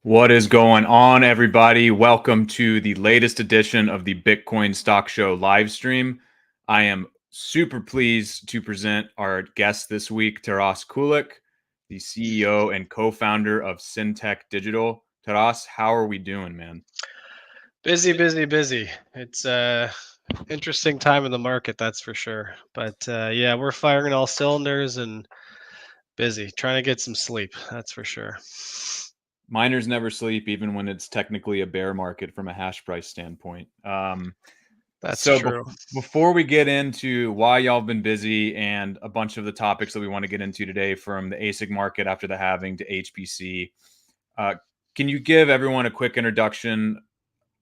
What is going on, everybody? Welcome to the latest edition of the Bitcoin Stock Show live stream. I am super pleased to present our guest this week, Taras Kulyk, the CEO and co-founder of Syntech Digital. Taras, how are we doing, man? Busy, busy, busy. It's interesting time in the market, that's for sure. But yeah, we're firing all cylinders and busy, trying to get some sleep, that's for sure. Miners never sleep, even when it's technically a bear market from a hash price standpoint. That's So true. before we get into why y'all have been busy and a bunch of the topics that we want to get into today, from the ASIC market after the halving to HPC, uh, can you give everyone a quick introduction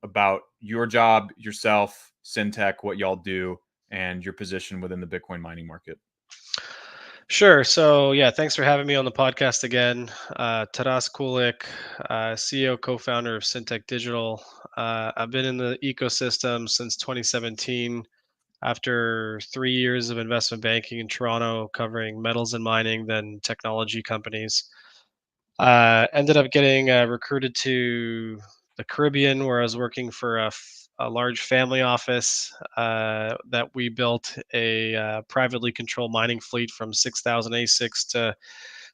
about your job, yourself, Syntech, what y'all do, and your position within the Bitcoin mining market? Sure. So yeah, thanks for having me on the podcast again. Taras Kulik, CEO, co-founder of Syntech Digital. I've been in the ecosystem since 2017. After 3 years of investment banking in Toronto, covering metals and mining, then technology companies. Ended up getting recruited to the Caribbean, where I was working for a large family office that we built a privately controlled mining fleet from 6,000 ASICs to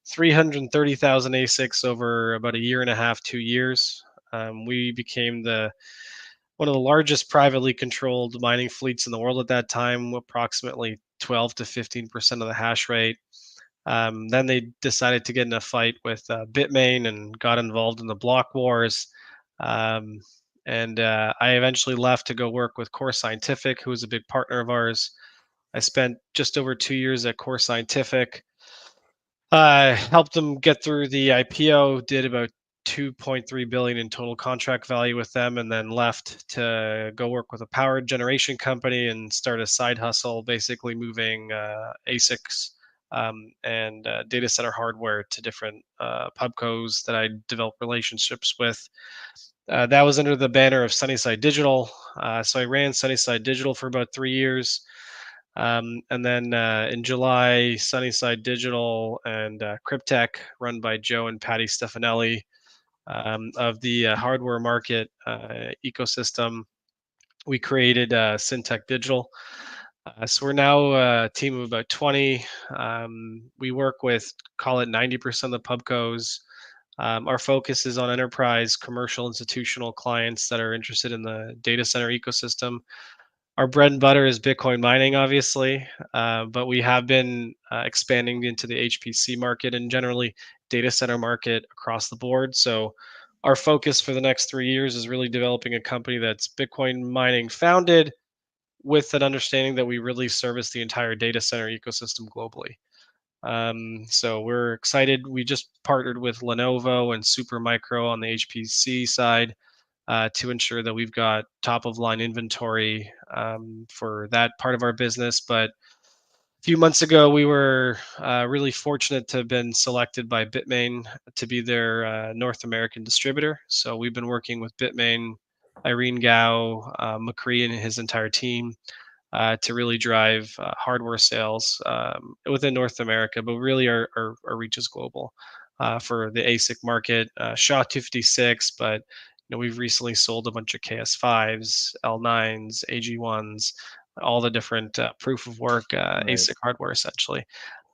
330,000 ASICs over about a year and a half, 2 years. We became the one of the largest privately controlled mining fleets in the world at that time, approximately 12 to 15% of the hash rate. Then they decided to get in a fight with Bitmain and got involved in the block wars. Um, and I eventually left to go work with Core Scientific, who was a big partner of ours. I spent just over 2 years at Core Scientific. Helped them get through the IPO, did about 2.3 billion in total contract value with them, and then left to go work with a power generation company and start a side hustle, basically moving ASICs and data center hardware to different pubcos that I developed relationships with. That was under the banner of Sunnyside Digital. So I ran Sunnyside Digital for about 3 years. And then in July, Sunnyside Digital and Cryptech, run by Joe and Patty Stefanelli of the hardware market ecosystem, we created Syntech Digital. So we're now a team of about 20. We work with, call it 90% of the pubcos. Our focus is on enterprise, commercial, institutional clients that are interested in the data center ecosystem. Our bread and butter is Bitcoin mining, obviously, but we have been expanding into the HPC market and generally data center market across the board. So our focus for the next 3 years is really developing a company that's Bitcoin mining founded, with an understanding that we really service the entire data center ecosystem globally. So we're excited. We just partnered with Lenovo and Supermicro on the HPC side to ensure that we've got top of line inventory for that part of our business. But a few months ago, we were really fortunate to have been selected by Bitmain to be their North American distributor. So we've been working with Bitmain, Irene Gao, McCree, and his entire team to really drive hardware sales within North America, but really our reach is global for the ASIC market. SHA-256, but we've recently sold a bunch of KS5s, L9s, AG1s, all the different proof of work Right. ASIC hardware essentially.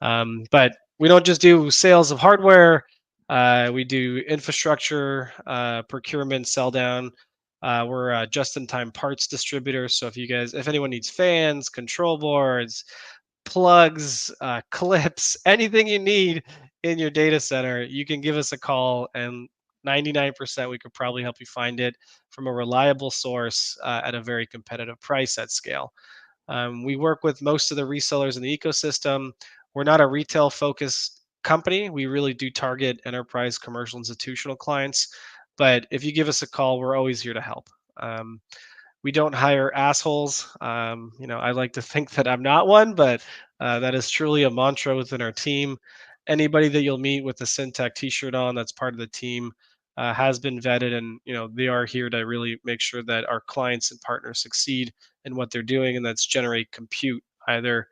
But we don't just do sales of hardware. We do infrastructure, procurement, sell down. We're a just-in-time parts distributor. So if anyone needs fans, control boards, plugs, clips, anything you need in your data center, you can give us a call, and 99% we could probably help you find it from a reliable source at a very competitive price at scale. We work with most of the resellers in the ecosystem. We're not a retail focused company. We really do target enterprise, commercial, institutional clients. But if you give us a call, we're always here to help. Um, we don't hire assholes. I like to think that I'm not one, but that is truly a mantra within our team. Anybody that you'll meet with a Syntech T-shirt on that's part of the team has been vetted, and they are here to really make sure that our clients and partners succeed in what they're doing, and that's generate compute either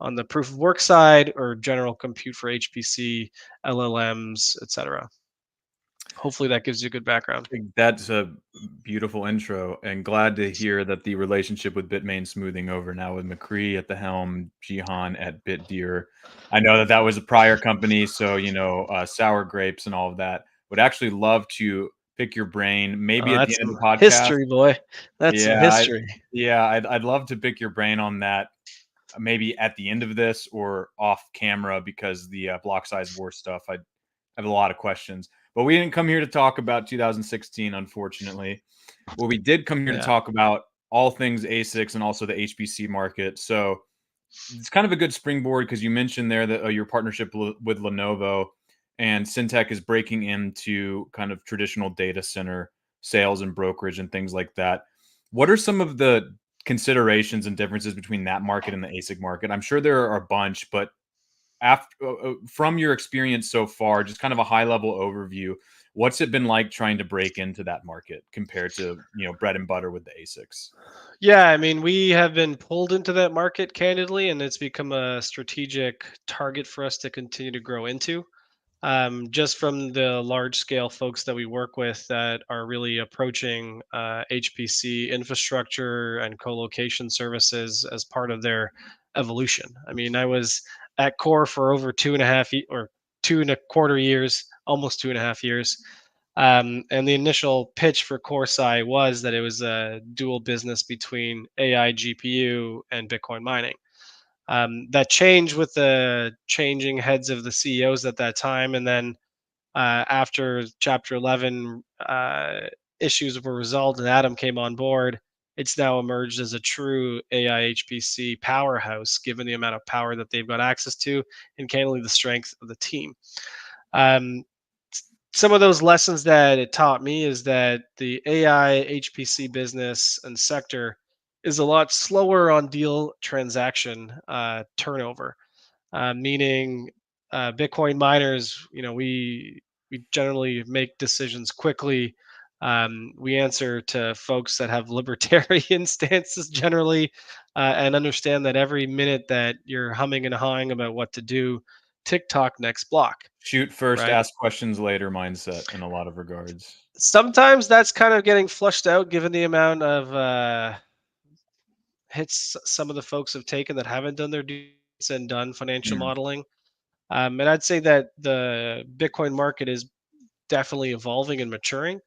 on the proof of work side or general compute for HPC, LLMs, etc. Hopefully that gives you a good background. That's a beautiful intro, and glad to hear that the relationship with Bitmain smoothing over now with McCree at the helm, Jihan at BitDeer. I know that that was a prior company, so sour grapes and all of that. Would actually love to pick your brain, Oh, maybe at the that's end of some the podcast. history, boy. That's some Yeah, history. I'd love to pick your brain on that, maybe at the end of this or off camera because the block size war stuff. I have a lot of questions, but we didn't come here to talk about 2016, unfortunately. Well, we did come here to Yeah. talk about all things ASICs and also the HPC market. So it's kind of a good springboard because you mentioned there that your partnership with Lenovo and Syntec is breaking into kind of traditional data center sales and brokerage and things like that. What are some of the considerations and differences between that market and the ASIC market? I'm sure there are a bunch, but from your experience so far, just kind of a high level overview, what's it been like trying to break into that market compared to bread and butter with the ASICs? Yeah, I mean, we have been pulled into that market candidly, and it's become a strategic target for us to continue to grow into. Just from the large scale folks that we work with that are really approaching HPC infrastructure and co-location services as part of their evolution. I mean, I was at Core for over 2.5 or 2.25 years, almost 2.5 years. And the initial pitch for Corsi was that it was a dual business between AI GPU and Bitcoin mining. That changed with the changing heads of the CEOs at that time, and then after Chapter 11 issues were resolved and Adam came on board, it's now emerged as a true AI HPC powerhouse, given the amount of power that they've got access to and candidly the strength of the team. Um, some of those lessons that it taught me is that the AI HPC business and sector is a lot slower on deal transaction turnover, meaning Bitcoin miners, we generally make decisions quickly. We answer to folks that have libertarian stances generally, and understand that every minute that you're humming and hawing about what to do, TikTok next block, Shoot first, right? ask questions later mindset in a lot of regards. Sometimes that's kind of getting flushed out given the amount of hits some of the folks have taken that haven't done their dues and done financial Mm. modeling. And I'd say that the Bitcoin market is definitely evolving and maturing.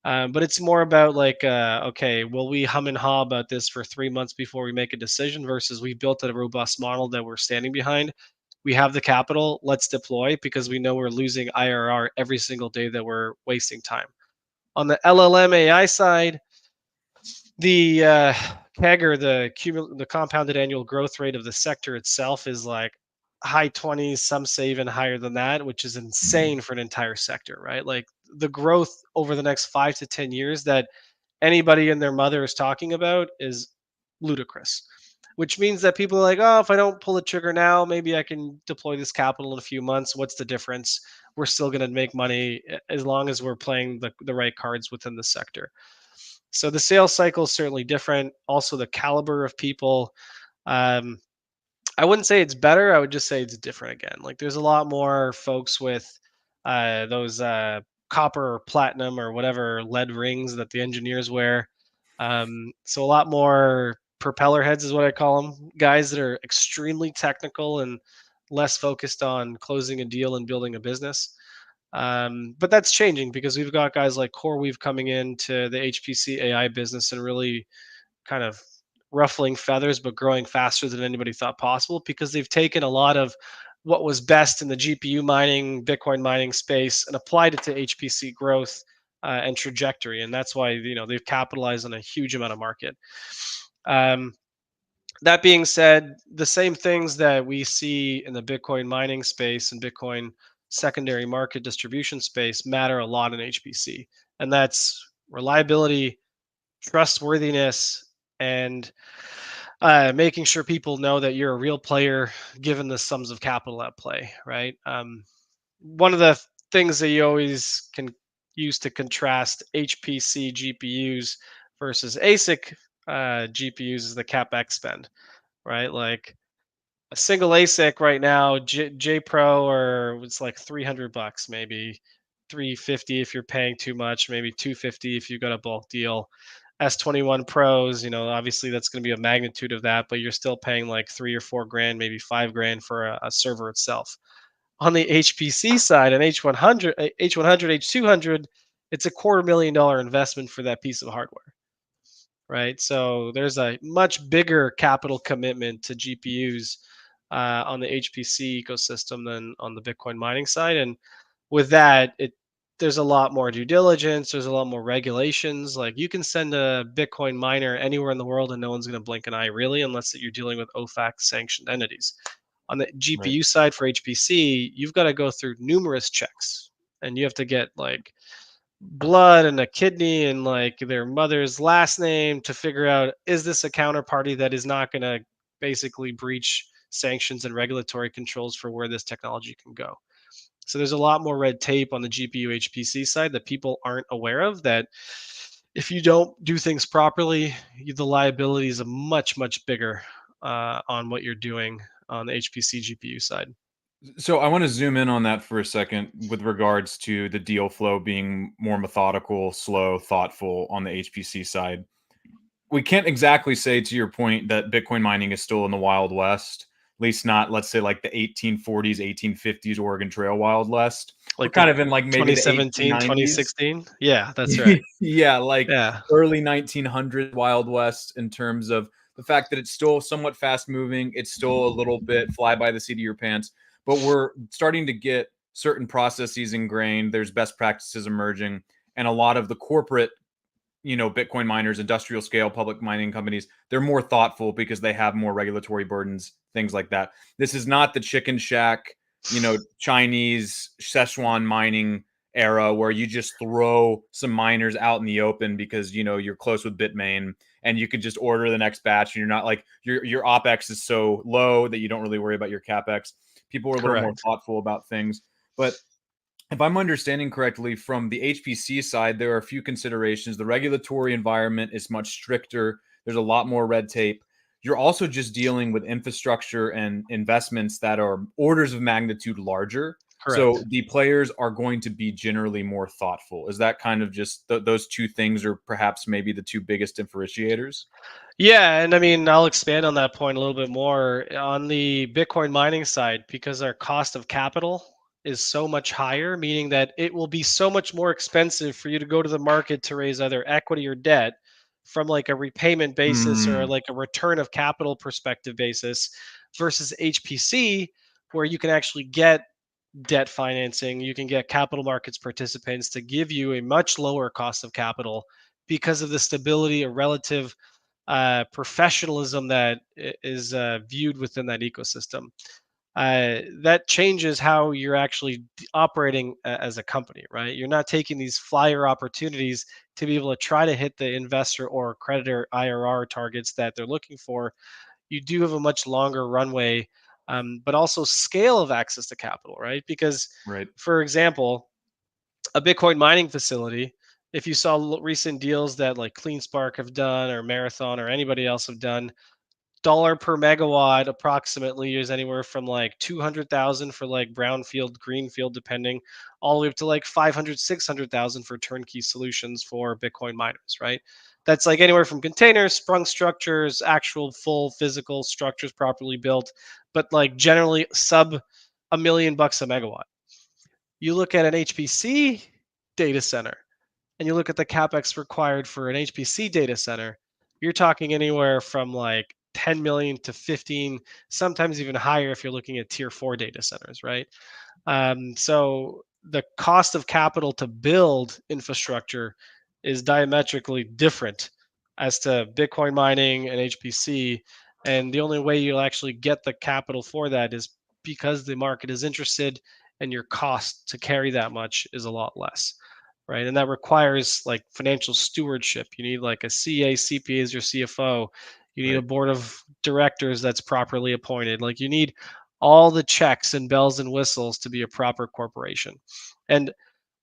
But it's more about like, okay, will we hum and haw about this for 3 months before we make a decision versus we built a robust model that we're standing behind. We have the capital, let's deploy because we know we're losing IRR every single day that we're wasting time. On the LLM AI side, the CAGR, the compounded annual growth rate of the sector itself is like high 20s, some say even higher than that, which is insane for an entire sector, right? Like the growth over the next 5 to 10 years that anybody and their mother is talking about is ludicrous. Which means that people are like, oh, if I don't pull the trigger now, maybe I can deploy this capital in a few months. What's the difference? We're still going to make money as long as we're playing the right cards within the sector. So the sales cycle is certainly different. Also, the caliber of people. Um, I wouldn't say it's better. I would just say it's different again. Like there's a lot more folks with those copper or platinum or whatever lead rings that the engineers wear. So a lot more propeller heads is what I call them. Guys that are extremely technical and less focused on closing a deal and building a business. But that's changing because we've got guys like CoreWeave coming into the HPC AI business and really kind of ruffling feathers, but growing faster than anybody thought possible because they've taken a lot of what was best in the GPU mining, Bitcoin mining space and applied it to HPC growth and trajectory. And that's why, they've capitalized on a huge amount of market. Um, that being said, the same things that we see in the Bitcoin mining space and Bitcoin secondary market distribution space matter a lot in HPC. And that's reliability, trustworthiness, and making sure people know that you're a real player given the sums of capital at play, right? One of the things that you always can use to contrast HPC GPUs versus ASIC GPUs is the CapEx spend, right? Like a single ASIC right now, J Pro, or it's like $300 maybe. 350 if you're paying too much, maybe 250 if you've got a bulk deal. S21 Pros, obviously that's going to be a magnitude of that, but you're still paying like 3 or 4 grand, maybe 5 grand for a server itself. On the HPC side, an H100, H100, H200, it's a $250,000 investment for that piece of hardware, right? So there's a much bigger capital commitment to GPUs on the HPC ecosystem than on the Bitcoin mining side. And with that, there's a lot more due diligence. There's a lot more regulations. Like you can send a Bitcoin miner anywhere in the world, and no one's going to blink an eye, really, unless that you're dealing with OFAC sanctioned entities. On the Right. GPU side for HPC, you've got to go through numerous checks, and you have to get like blood and a kidney and like their mother's last name to figure out, is this a counterparty that is not going to basically breach sanctions and regulatory controls for where this technology can go. So there's a lot more red tape on the GPU HPC side that people aren't aware of, that if you don't do things properly, the liability is a much bigger on what you're doing on the HPC GPU side. So I want to zoom in on that for a second with regards to the deal flow being more methodical, slow, thoughtful on the HPC side. We can't exactly say, to your point, that Bitcoin mining is still in the Wild West, at least not, let's say, like the 1840s, 1850s Oregon Trail Wild West. We're Like the kind of in like maybe the 2017, 1890s. 2016. Yeah, that's right. Yeah, like Yeah, early 1900s Wild West in terms of the fact that it's still somewhat fast moving. It's still a little bit fly by the seat of your pants, but we're starting to get certain processes ingrained. There's best practices emerging, and a lot of the corporate, Bitcoin miners, industrial scale public mining companies, they're more thoughtful because they have more regulatory burdens, things like that. This is not the chicken shack, Chinese Szechuan mining era where you just throw some miners out in the open because you're close with Bitmain and you could just order the next batch, and you're not like your OpEx is so low that you don't really worry about your CapEx. People are a little more correct. thoughtful about things. But if I'm understanding correctly, from the HPC side, there are a few considerations. The regulatory environment is much stricter. There's a lot more red tape. You're also just dealing with infrastructure and investments that are orders of magnitude larger. So Correct. the players are going to be generally more thoughtful. Is that kind of just those two things, or perhaps maybe the two biggest differentiators? Yeah, and I mean, I'll expand on that point a little bit more. On the Bitcoin mining side, because our cost of capital is so much higher, meaning that it will be so much more expensive for you to go to the market to raise either equity or debt from like a repayment basis or Mm, like a return of capital perspective basis versus HPC, where you can actually get debt financing, you can get capital markets participants to give you a much lower cost of capital because of the stability or relative professionalism that is viewed within that ecosystem. That changes how you're actually operating as a company, right? You're not taking these flyer opportunities to be able to try to hit the investor or creditor IRR targets that they're looking for. You do have a much longer runway, but also scale of access to capital, right? Because, right. for example, a Bitcoin mining facility, if you saw recent deals that like CleanSpark have done or Marathon or anybody else have done, dollar per megawatt approximately is anywhere from like 200,000 for like brownfield, greenfield, depending, all the way up to like 500, 600,000 for turnkey solutions for Bitcoin miners, right? That's like anywhere from containers, sprung structures, actual full physical structures properly built, but like generally sub $1 million a megawatt. You look at an HPC data center and you look at the capex required for an HPC data center, you're talking anywhere from like 10 million to 15, sometimes even higher if you're looking at tier 4 data centers, right? So the cost of capital to build infrastructure is diametrically different as to Bitcoin mining and HPC. And the only way you'll actually get the capital for that is because the market is interested and your cost to carry that much is a lot less. Right. And that requires like financial stewardship. You need like a CA, CPA as your CFO. You need a Right. board of directors that's properly appointed. Like you need all the checks and bells and whistles to be a proper corporation. And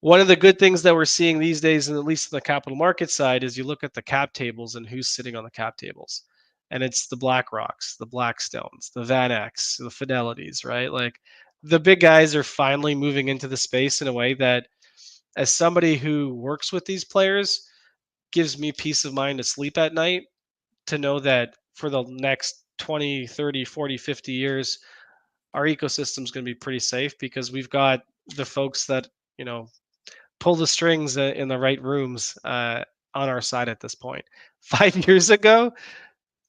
one of the good things that we're seeing these days, and at least on the capital market side, is you look at the cap tables and who's sitting on the cap tables. And it's the BlackRocks, the Blackstones, the VanEcks, the Fidelities, right? Like the big guys are finally moving into the space in a way that as somebody who works with these players, gives me peace of mind to sleep at night to know that for the next 20, 30, 40, 50 years, our ecosystem is going to be pretty safe because we've got the folks that, you know, pull the strings in the right rooms on our side at this point. 5 years ago,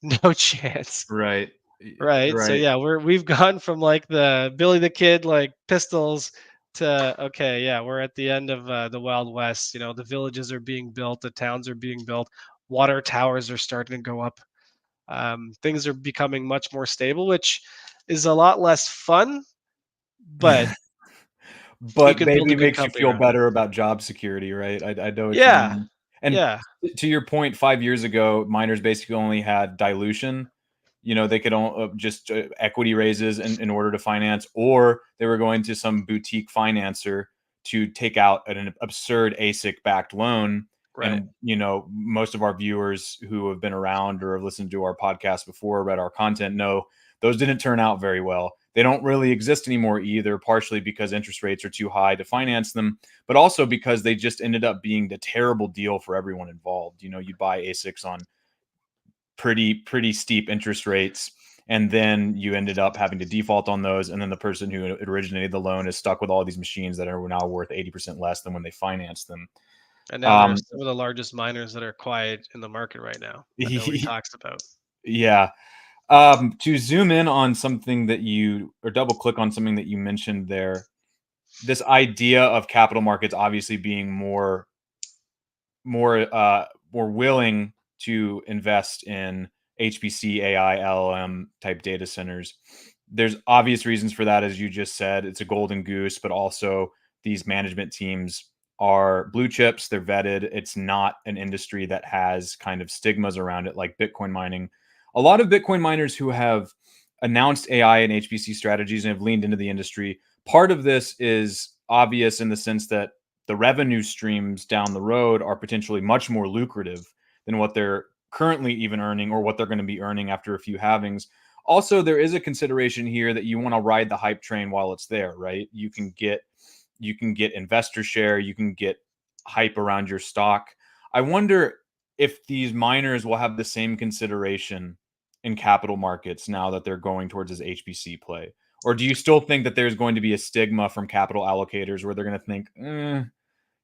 no chance. Right. Right. So Right. yeah, we've gone from like the Billy the Kid like pistols to okay, yeah, we're at the end of the Wild West. You know, the villages are being built, the towns are being built, water towers are starting to go up. Things are becoming much more stable, which is a lot less fun, but you But can build a maybe good makes you company feel around it. better about job security, right? I know what you Yeah, mean. And yeah, to your point, 5 years ago, miners basically only had dilution. You know, they could just equity raises in order to finance, or they were going to some boutique financer to take out an absurd ASIC backed loan. right. And, you know, most of our viewers who have been around or have listened to our podcast before, read our content, know those didn't turn out very well. They don't really exist anymore either, partially because interest rates are too high to finance them, but also because they just ended up being a terrible deal for everyone involved. You know, you buy ASICs on pretty steep interest rates, and then you ended up having to default on those, and then the person who originated the loan is stuck with all these machines that are now worth 80% less than when they financed them. And now they're um some of the largest miners that are quiet in the market right now that nobody talks about. yeah. To zoom in on something that you, or double click on something that you mentioned there, this idea of capital markets obviously being more willing to invest in HPC, AI, LLM type data centers. There's obvious reasons for that, as you just said. It's a golden goose, but also these management teams are blue chips. They're vetted. It's not an industry that has kind of stigmas around it like Bitcoin mining. A lot of Bitcoin miners who have announced AI and HPC strategies and have leaned into the industry. Part of this is obvious in the sense that the revenue streams down the road are potentially much more lucrative than what they're currently even earning or what they're going to be earning after a few halvings. Also, there is a consideration here that you want to ride the hype train while it's there, right? You can get investor share, you can get hype around your stock. I wonder if these miners will have the same consideration in capital markets now that they're going towards this HPC play. Or do you still think that there's going to be a stigma from capital allocators where they're going to think,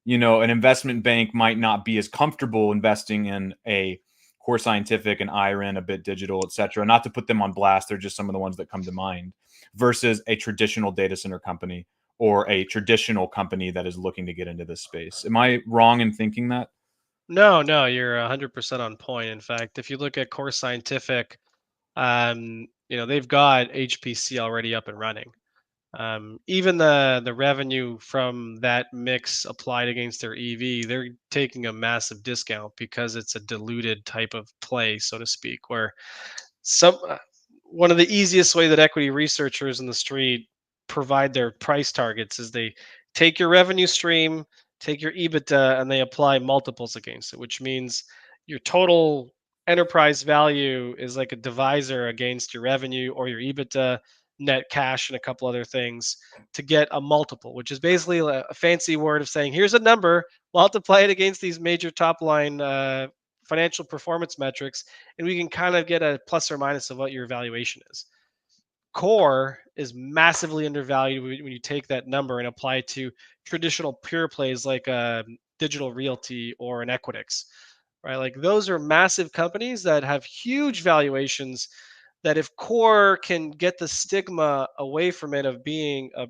you know, an investment bank might not be as comfortable investing in a Core Scientific, an IRIN, a Bit Digital, et cetera. Not to put them on blast, they're just some of the ones that come to mind, versus a traditional data center company or a traditional company that is looking to get into this space. Am I wrong in thinking that? No, no, you're 100% on point. In fact, if you look at Core Scientific, you know, they've got HPC already up and running. Even the revenue from that mix applied against their EV, they're taking a massive discount because it's a diluted type of play, so to speak, where some one of the easiest way that equity researchers in the street provide their price targets is they take your revenue stream, take your EBITDA, and they apply multiples against it, which means your total enterprise value is like a divisor against your revenue or your EBITDA, net cash, and a couple other things to get a multiple, which is basically a fancy word of saying here's a number, multiply it against these major top line financial performance metrics, and we can kind of get a plus or minus of what your valuation is. Core is massively undervalued when you take that number and apply it to traditional pure plays like digital realty or an Equitix, right? Like those are massive companies that have huge valuations. That if Core can get the stigma away from it of being a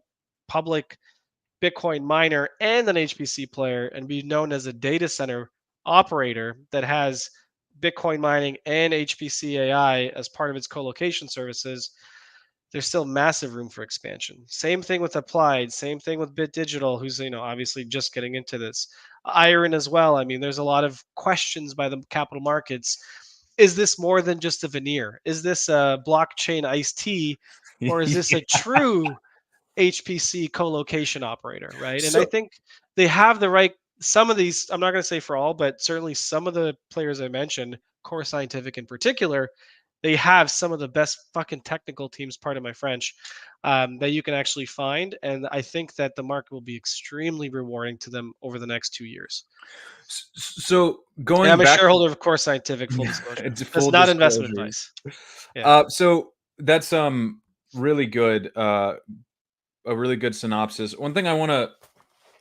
public Bitcoin miner and an HPC player and be known as a data center operator that has Bitcoin mining and HPC AI as part of its co-location services, there's still massive room for expansion. Same thing with Applied, same thing with Bit Digital, who's obviously just getting into this. Iron as well. I mean, there's a lot of questions by the capital markets. Is this more than just a veneer? Is this a blockchain iced tea, or is this a true HPC co-location operator, right? And I So think they have the right. Some of these, I'm not going to say for all, but certainly some of the players I mentioned, Core Scientific in particular, they have some of the best fucking technical teams, pardon my French, that you can actually find. And I think that the market will be extremely rewarding to them over the next 2 years. So And I'm going a back to shareholder of Core Scientific, full disclosure. it's That's full not investment disclosure. advice. Yeah. So that's really good. A really good synopsis. One thing I want to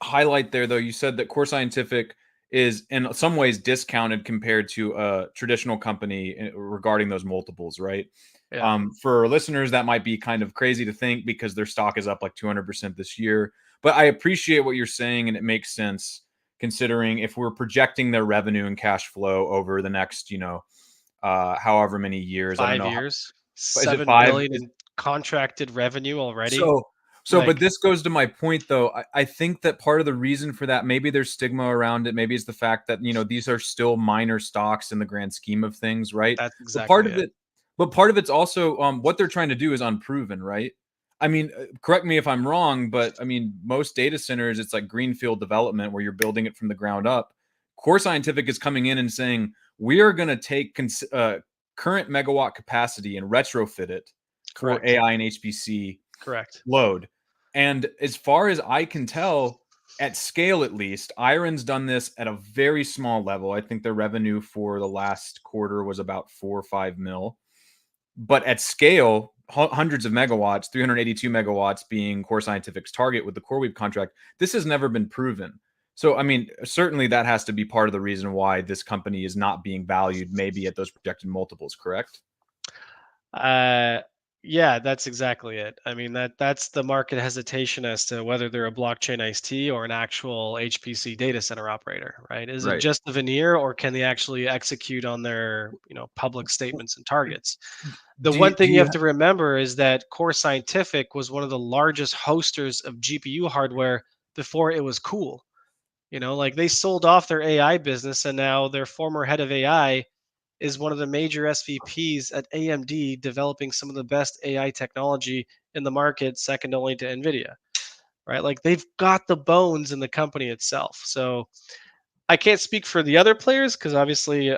highlight there, though, you said that Core Scientific is in some ways discounted compared to a traditional company regarding those multiples, right? Yeah. For listeners, that might be kind of crazy to think because their stock is up like 200% this year. But I appreciate what you're saying, and it makes sense considering if we're projecting their revenue and cash flow over the next, however many years. I don't 5 know. years, Is it 7 five? billion in contracted revenue already. So but Like, this goes to my point though. I think that part of the reason for that, maybe there's stigma around it. Maybe it's the fact that, these are still minor stocks in the grand scheme of things, right? that's But part exactly of it. it, but part of it's also what they're trying to do is unproven, right? I mean, correct me if I'm wrong, but I mean, most data centers, it's like greenfield development where you're building it from the ground up. Core Scientific is coming in and saying, we are going to take current megawatt capacity and retrofit it for Correct. AI and HPC Correct. load. And as far as I can tell, at scale at least, Iron's done this at a very small level. I think their revenue for the last quarter was about 4 or 5 mil. But at scale, hundreds of megawatts, 382 megawatts being Core Scientific's target with the CoreWeave contract, this has never been proven. So, I mean, certainly that has to be part of the reason why this company is not being valued maybe at those projected multiples, correct? Uh, yeah, that's exactly it. I mean, that's the market hesitation as to whether they're a blockchain IST or an actual HPC data center operator, right? Is it Right. just a veneer, or can they actually execute on their, public statements and targets? The one Do thing you you have to remember is that Core Scientific was one of the largest hosters of GPU hardware before it was cool. Like, they sold off their AI business, and now their former head of AI is one of the major SVPs at AMD, developing some of the best AI technology in the market, second only to NVIDIA, right? Like, they've got the bones in the company itself. So I can't speak for the other players because obviously,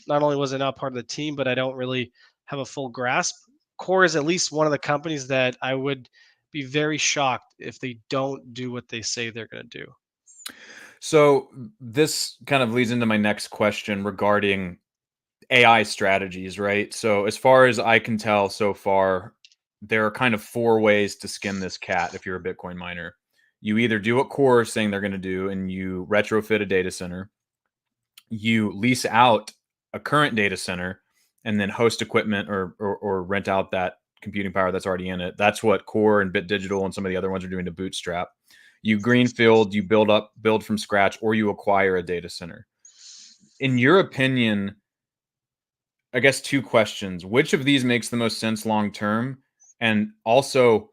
not only was I not part of the team, but I don't really have a full grasp. Core is at least one of the companies that I would be very shocked if they don't do what they say they're going to do. So this kind of leads into my next question regarding AI strategies, right? So as far as I can tell so far, there are kind of four ways to skin this cat if you're a Bitcoin miner. You either do what Core is saying they're going to do and you retrofit a data center, you lease out a current data center and then host equipment or rent out that computing power that's already in it. That's what Core and Bit Digital and some of the other ones are doing to bootstrap. You greenfield, you build from scratch, or you acquire a data center. In your opinion, I guess two questions. Which of these makes the most sense long term? And also,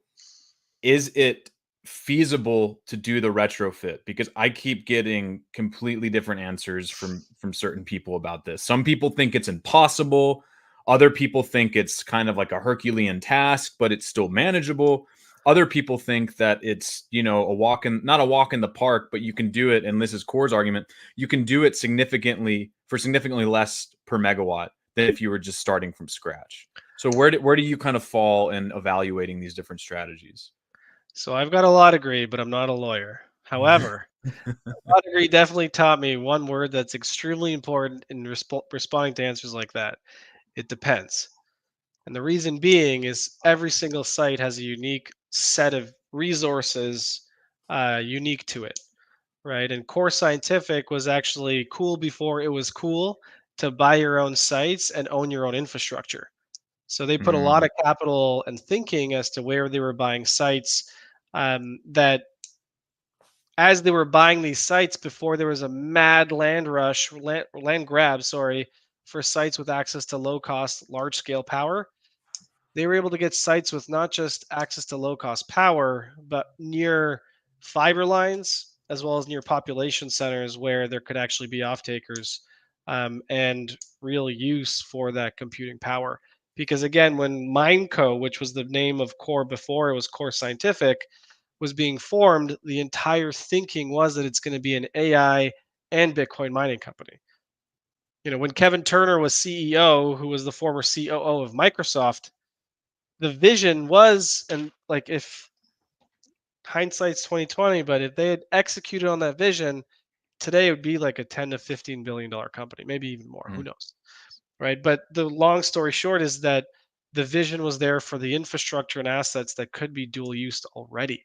is it feasible to do the retrofit? Because I keep getting completely different answers from certain people about this. Some people think it's impossible. Other people think it's kind of like a Herculean task, but it's still manageable. Other people think that it's, a walk in, not a walk in the park, but you can do it. And this is Core's argument. You can do it significantly less per megawatt than if you were just starting from scratch. So where do you kind of fall in evaluating these different strategies? So I've got a law degree, but I'm not a lawyer. However, law degree definitely taught me one word that's extremely important in responding to answers like that. It depends. And the reason being is every single site has a unique set of resources unique to it, right? And Core Scientific was actually cool before it was cool to buy your own sites and own your own infrastructure. So they put a lot Mm, of capital and thinking as to where they were buying sites, that as they were buying these sites before there was a mad land grab, sorry, for sites with access to low cost, large scale power. They were able to get sites with not just access to low cost power, but near fiber lines as well as near population centers where there could actually be off takers, and real use for that computing power. Because again, when Mineco, which was the name of Core before it was Core Scientific, was being formed, the entire thinking was that it's going to be an AI and Bitcoin mining company. When Kevin Turner was CEO, who was the former COO of Microsoft, the vision was, and like, if hindsight's 2020, but if they had executed on that vision, today it would be like a 10 to 15 billion dollar company, maybe even more, who Mm, knows, right? But the long story short is that the vision was there for the infrastructure and assets that could be dual used already,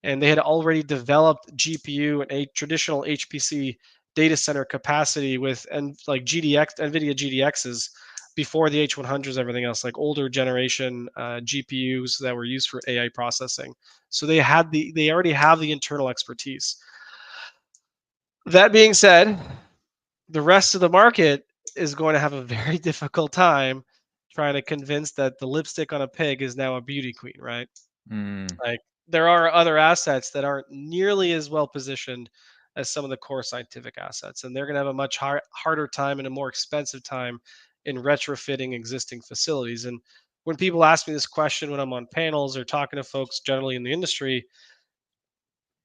and they had already developed GPU and a traditional HPC data center capacity with, and like GDX, NVIDIA GDXs, before the H100s, everything else, like older generation GPUs that were used for AI processing. So they already have the internal expertise. That being said, the rest of the market is going to have a very difficult time trying to convince that the lipstick on a pig is now a beauty queen, right? mm, Like, there are other assets that aren't nearly as well positioned as some of the core scientific assets, and they're going to have a much harder time and a more expensive time in retrofitting existing facilities. And when people ask me this question when I'm on panels or talking to folks generally in the industry,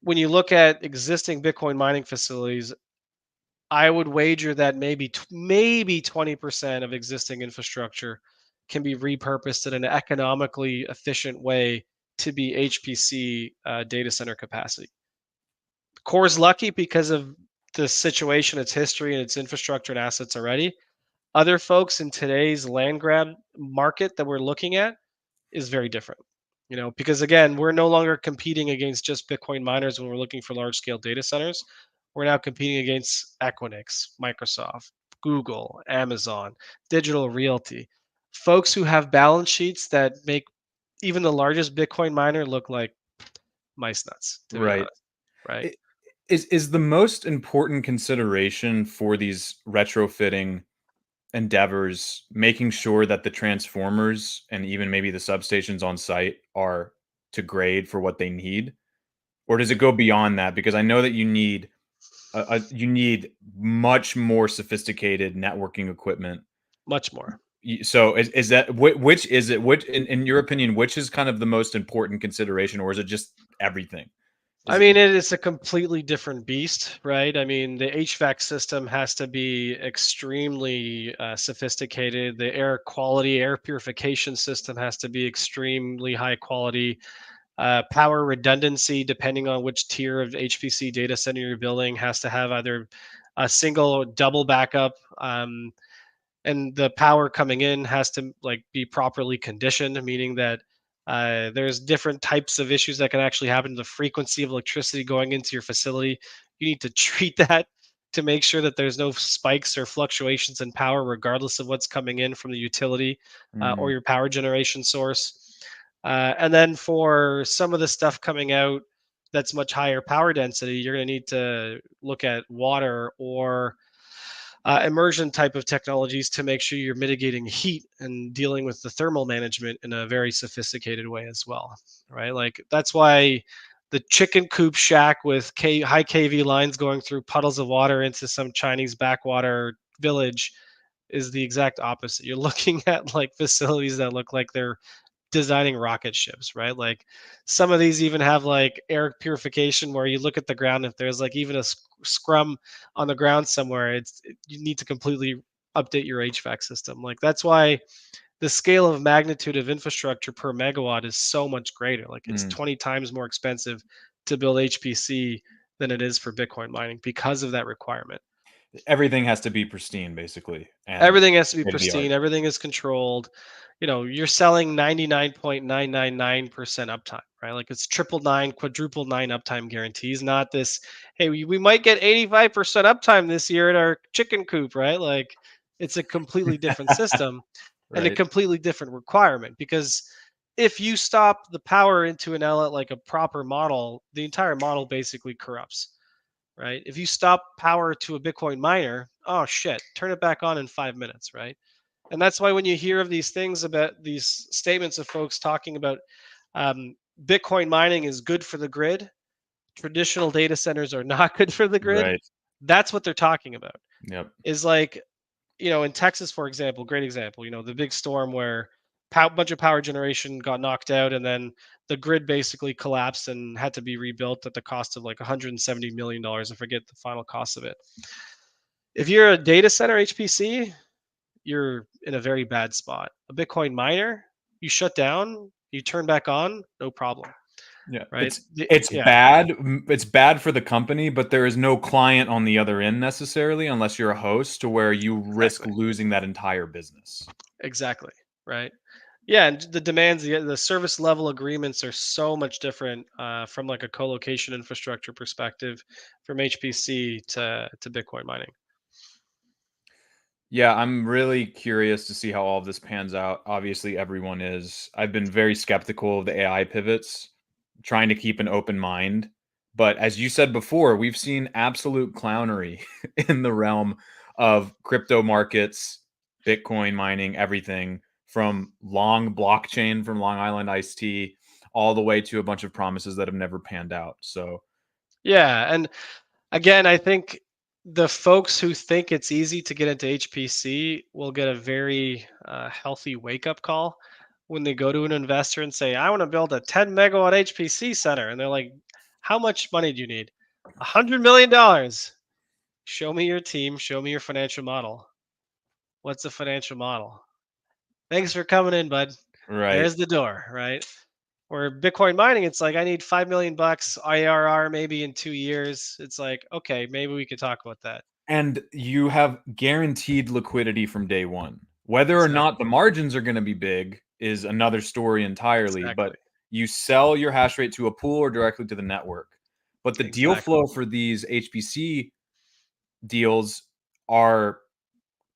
when you look at existing Bitcoin mining facilities, I would wager that maybe 20% of existing infrastructure can be repurposed in an economically efficient way to be HPC data center capacity. Core's lucky because of the situation, its history, and its infrastructure and assets already. Other folks in today's land grab market that we're looking at is very different. Because again, we're no longer competing against just Bitcoin miners when we're looking for large scale data centers. We're now competing against Equinix, Microsoft, Google, Amazon, Digital Realty, folks who have balance sheets that make even the largest Bitcoin miner look like mice nuts, to be right. honest. Right. I- is the most important consideration for these retrofitting endeavors making sure that the transformers and even maybe the substations on site are to grade for what they need? Or does it go beyond that? Because I know that you need much more sophisticated networking equipment. Much more. So is that which is it? Which in your opinion, which is kind of the most important consideration, or is it just everything? I Is it mean, it is a completely different beast, right? I mean, the HVAC system has to be extremely sophisticated. The air quality, air purification system has to be extremely high quality. Power redundancy, depending on which tier of HPC data center you're building, has to have either a single or double backup. And the power coming in has to like be properly conditioned, meaning that there's different types of issues that can actually happen to the frequency of electricity going into your facility. You need to treat that to make sure that there's no spikes or fluctuations in power regardless of what's coming in from the utility or mm, your power generation source. And then for some of the stuff coming out that's much higher power density, you're going to need to look at water or immersion type of technologies to make sure you're mitigating heat and dealing with the thermal management in a very sophisticated way as well, right? Like, that's why the chicken coop shack with high kV lines going through puddles of water into some Chinese backwater village is the exact opposite. You're looking at like facilities that look like they're designing rocket ships, right? Like, some of these even have like air purification where you look at the ground, if there's like even a scrum on the ground somewhere, you need to completely update your HVAC system. Like, that's why the scale of magnitude of infrastructure per megawatt is so much greater. Like, it's mm. 20 times more expensive to build HPC than it is for Bitcoin mining because of that requirement. Everything has to be pristine, basically, and Everything has to be state of the art. pristine. Everything is controlled. You're selling 99.999% uptime, right? Like, it's triple nine, quadruple nine uptime guarantees, not this, hey, we might get 85% uptime this year at our chicken coop, right? Like, it's a completely different system and a Right. completely different requirement, because if you stop the power into an L at like a proper model, the entire model basically corrupts, right? If you stop power to a Bitcoin miner, oh shit, turn it back on in 5 minutes, right? And that's why when you hear of these things, about these statements of folks talking about um, Bitcoin mining is good for the grid, traditional data centers are not good for the grid. Right. That's what they're talking about. Yep. Is like, in Texas, for example, great example, the big storm where bunch of power generation got knocked out, and then the grid basically collapsed and had to be rebuilt at the cost of like $170 million. I forget the final cost of it. If you're a data center HPC, you're in a very bad spot. A Bitcoin miner, you shut down, you turn back on, no problem, Yeah, right? it's Yeah, bad. It's bad for the company, but there is no client on the other end necessarily, unless you're a host, to where you risk exactly, losing that entire business. exactly, right? Yeah, and the demands, the service level agreements are so much different from like a co-location infrastructure perspective, from HPC to Bitcoin mining. Yeah, I'm really curious to see how all of this pans out. Obviously, everyone is. I've been very skeptical of the AI pivots, trying to keep an open mind. But as you said before, we've seen absolute clownery in the realm of crypto markets, Bitcoin mining, everything from long blockchain from Long Island Iced Tea all the way to a bunch of promises that have never panned out. So, Yeah, and again, I think the folks who think it's easy to get into HPC will get a very healthy wake up call when they go to an investor and say, I want to build a 10 megawatt HPC center. And they're like, how much money do you need? $100 million. Show me your team, show me your financial model. What's the financial model? Thanks for coming in, bud. right. There's the door, right? Or Bitcoin mining, it's like I need 5 million bucks IRR maybe in 2 years. It's like, okay, maybe we could talk about that. And you have guaranteed liquidity from day one. Whether or not Exactly. the margins are going to be big is another story entirely, but Exactly. you sell your hash rate to a pool or directly to the network. But the deal Exactly. flow for these HPC deals are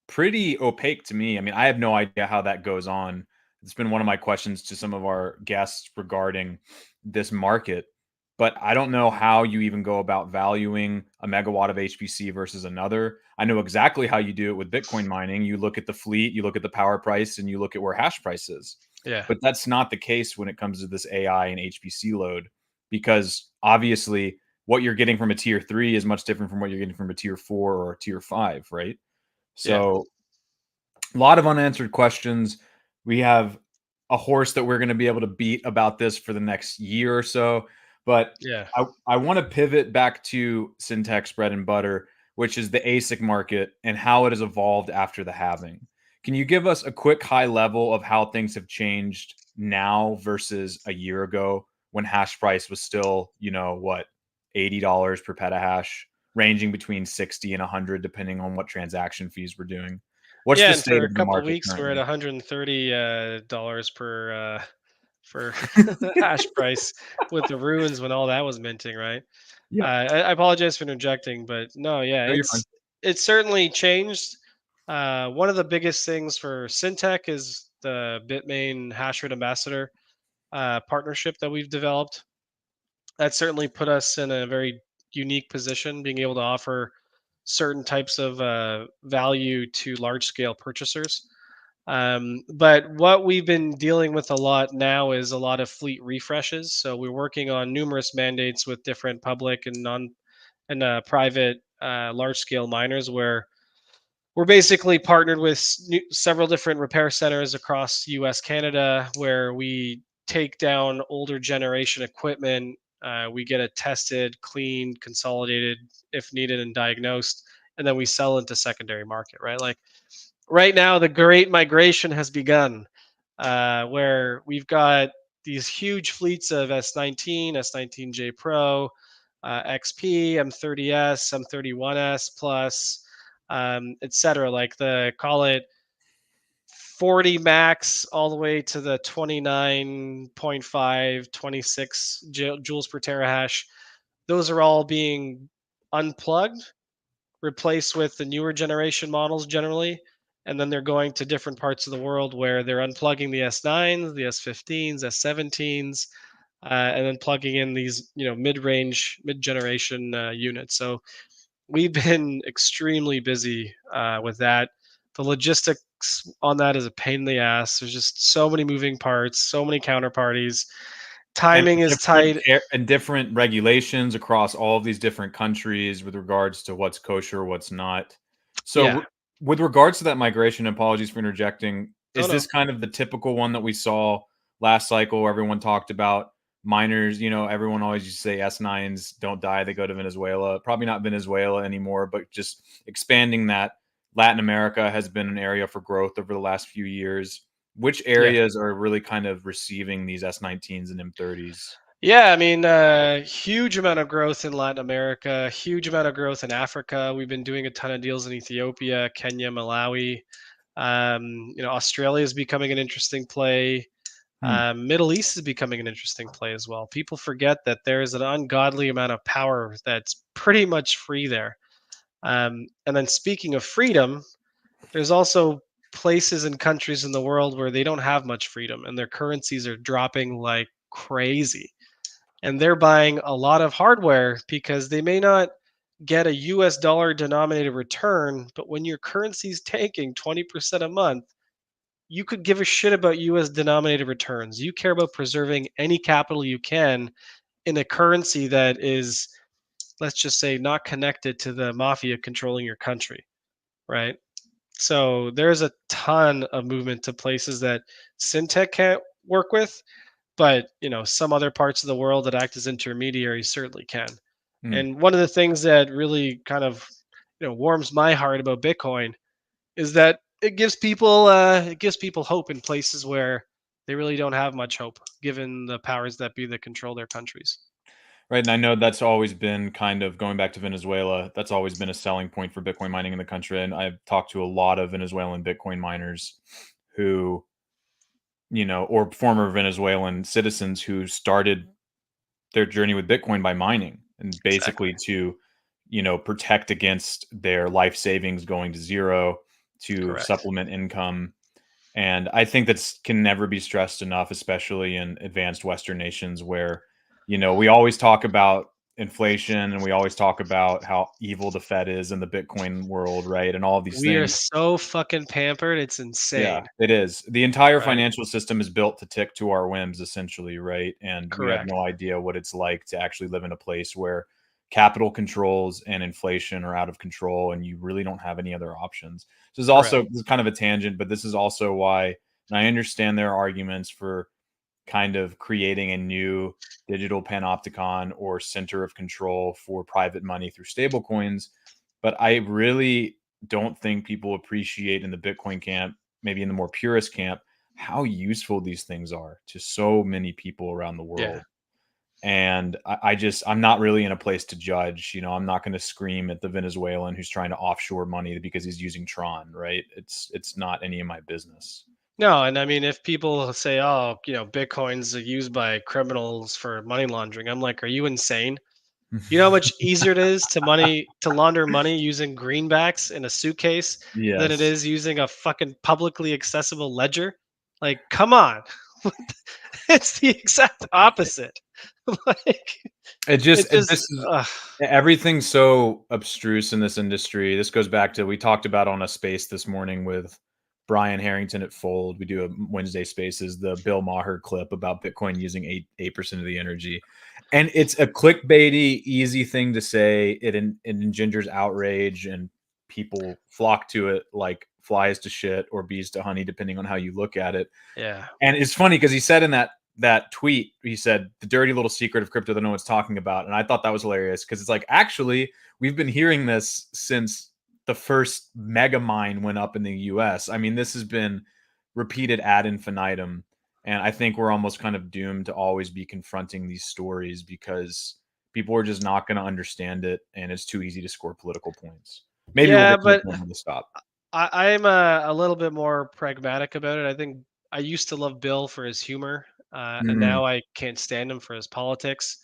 pretty opaque to me. I mean, I have no idea how that goes on. It's been one of my questions to some of our guests regarding this market, but I don't know how you even go about valuing a megawatt of HPC versus another. I know exactly how you do it with Bitcoin mining. You look at the fleet, you look at the power price, and you look at where hash price is. Yeah. But that's not the case when it comes to this AI and HPC load, because obviously what you're getting from a tier 3 is much different from what you're getting from a tier 4 or a tier 5, right? Yeah. So a lot of unanswered questions. We have a horse that we're going to be able to beat about this for the next year or so. But Yeah. I want to pivot back to Syntax bread and butter, which is the ASIC market and how it has evolved after the halving. Can you give us a quick high level of how things have changed now versus a year ago when hash price was still, what, $80 per petahash, ranging between 60 and 100 depending on what transaction fees we're doing? What's Yeah. the And for state a of the couple of market weeks, we're at currently? $130 for hash price with the ruins when all that was minting, right? Yeah. I apologize for interjecting, but no, yeah, No, you're fine. it's certainly changed. One of the biggest things for Syntech is the Bitmain hash rate ambassador partnership that we've developed. That certainly put us in a very unique position, being able to offer certain types of value to large scale purchasers. But what we've been dealing with a lot now is a lot of fleet refreshes. So we're working on numerous mandates with different public and non and private large scale miners where we're basically partnered with several different repair centers across US, Canada, where we take down older generation equipment. We get it tested, cleaned, consolidated if needed, and diagnosed. And then we sell into secondary market, right? Like right now, the great migration has begun, where we've got these huge fleets of S19, S19J Pro, XP, M30S, M31S Plus, etc. Like the call it 40 max all the way to the 29.5, 26 joules per terahash. Those are all being unplugged, replaced with the newer generation models generally. And then they're going to different parts of the world where they're unplugging the S9s, the S15s, S17s, and then plugging in these, mid-range, mid-generation units. So we've been extremely busy with that. The logistics on that is a pain in the ass. There's just so many moving parts, so many counterparties. And Timing is tight. different regulations across all of these different countries with regards to what's kosher, what's not. So, Yeah. with regards to that migration, apologies for interjecting. Oh Is no. this kind of the typical one that we saw last cycle? Everyone talked about miners, everyone always used to say S9s don't die, they go to Venezuela. Probably not Venezuela anymore, but just expanding that. Latin America has been an area for growth over the last few years. Which Yeah. areas are really kind of receiving these S19s and M30s? Yeah, I mean, huge amount of growth in Latin America, huge amount of growth in Africa. We've been doing a ton of deals in Ethiopia, Kenya, Malawi. Australia is becoming an interesting play. Hmm. Middle East is becoming an interesting play as well. People forget that there is an ungodly amount of power that's pretty much free there. And then speaking of freedom, there's also places and countries in the world where they don't have much freedom and their currencies are dropping like crazy. And they're buying a lot of hardware because they may not get a US dollar denominated return, but when your currency's tanking 20% a month, you could give a shit about US denominated returns. You care about preserving any capital you can in a currency that is, let's just say, not connected to the mafia controlling your country, right? So there's a ton of movement to places that SynTech can't work with, but some other parts of the world that act as intermediaries certainly can. Hmm. And one of the things that really kind of warms my heart about Bitcoin is that it gives people hope in places where they really don't have much hope, given the powers that be that control their countries. Right, and I know that's always been kind of going back to Venezuela, that's always been a selling point for Bitcoin mining in the country, and I've talked to a lot of Venezuelan Bitcoin miners who, or former Venezuelan citizens who started their journey with Bitcoin by mining and Exactly. basically to, protect against their life savings going to zero, to Correct. supplement income. And I think that's can never be stressed enough, especially in advanced Western nations where, we always talk about inflation and we always talk about how evil the Fed is in the Bitcoin world, right? And all of these We are things. so fucking pampered. It's Yeah, insane, it is. The entire right? financial system is built to tick to our whims, essentially, right? And you have Correct. no idea what it's like to actually live in a place where capital controls and inflation are out of control and you really don't have any other options. Correct. This is kind of a tangent, but this is also why, and I understand there are arguments for kind of creating a new digital panopticon or center of control for private money through stablecoins. But I really don't think people appreciate in the Bitcoin camp, maybe in the more purist camp, how useful these things are to so many people around the Yeah. world. And I'm not really in a place to judge. I'm not going to scream at the Venezuelan who's trying to offshore money because he's using Tron, right? It's not any of my business. No, and I mean, if people say, "Oh, Bitcoin's used by criminals for money laundering," I'm like, "Are you insane? You know how much easier it is to launder money using greenbacks in a suitcase than it Yes. is using a fucking publicly accessible ledger? Like, come on, it's the exact opposite. Like, This is ugh, everything's so abstruse in this industry. This goes back to we talked about on a space this morning with Brian Harrington at Fold. We do a Wednesday spaces, the Bill Maher clip about Bitcoin using 8% of the energy. And it's a clickbaity, easy thing to say. It engenders outrage and people flock to it like flies to shit or bees to honey, depending on how you look at it. yeah, And it's funny because he said in that tweet, he said the dirty little secret of crypto that no one's talking about, and I thought that was hilarious because it's like actually we've been hearing this since the first mega mine went up in the U.S. I mean, this has been repeated ad infinitum, and I think we're almost kind of doomed to always be confronting these stories because people are just not going to understand it, and it's too easy to score political points. Maybe we'll yeah, get to the but point when to stop. I'm a little bit more pragmatic about it. I think I used to love Bill for his humor, and Mm, now I can't stand him for his politics.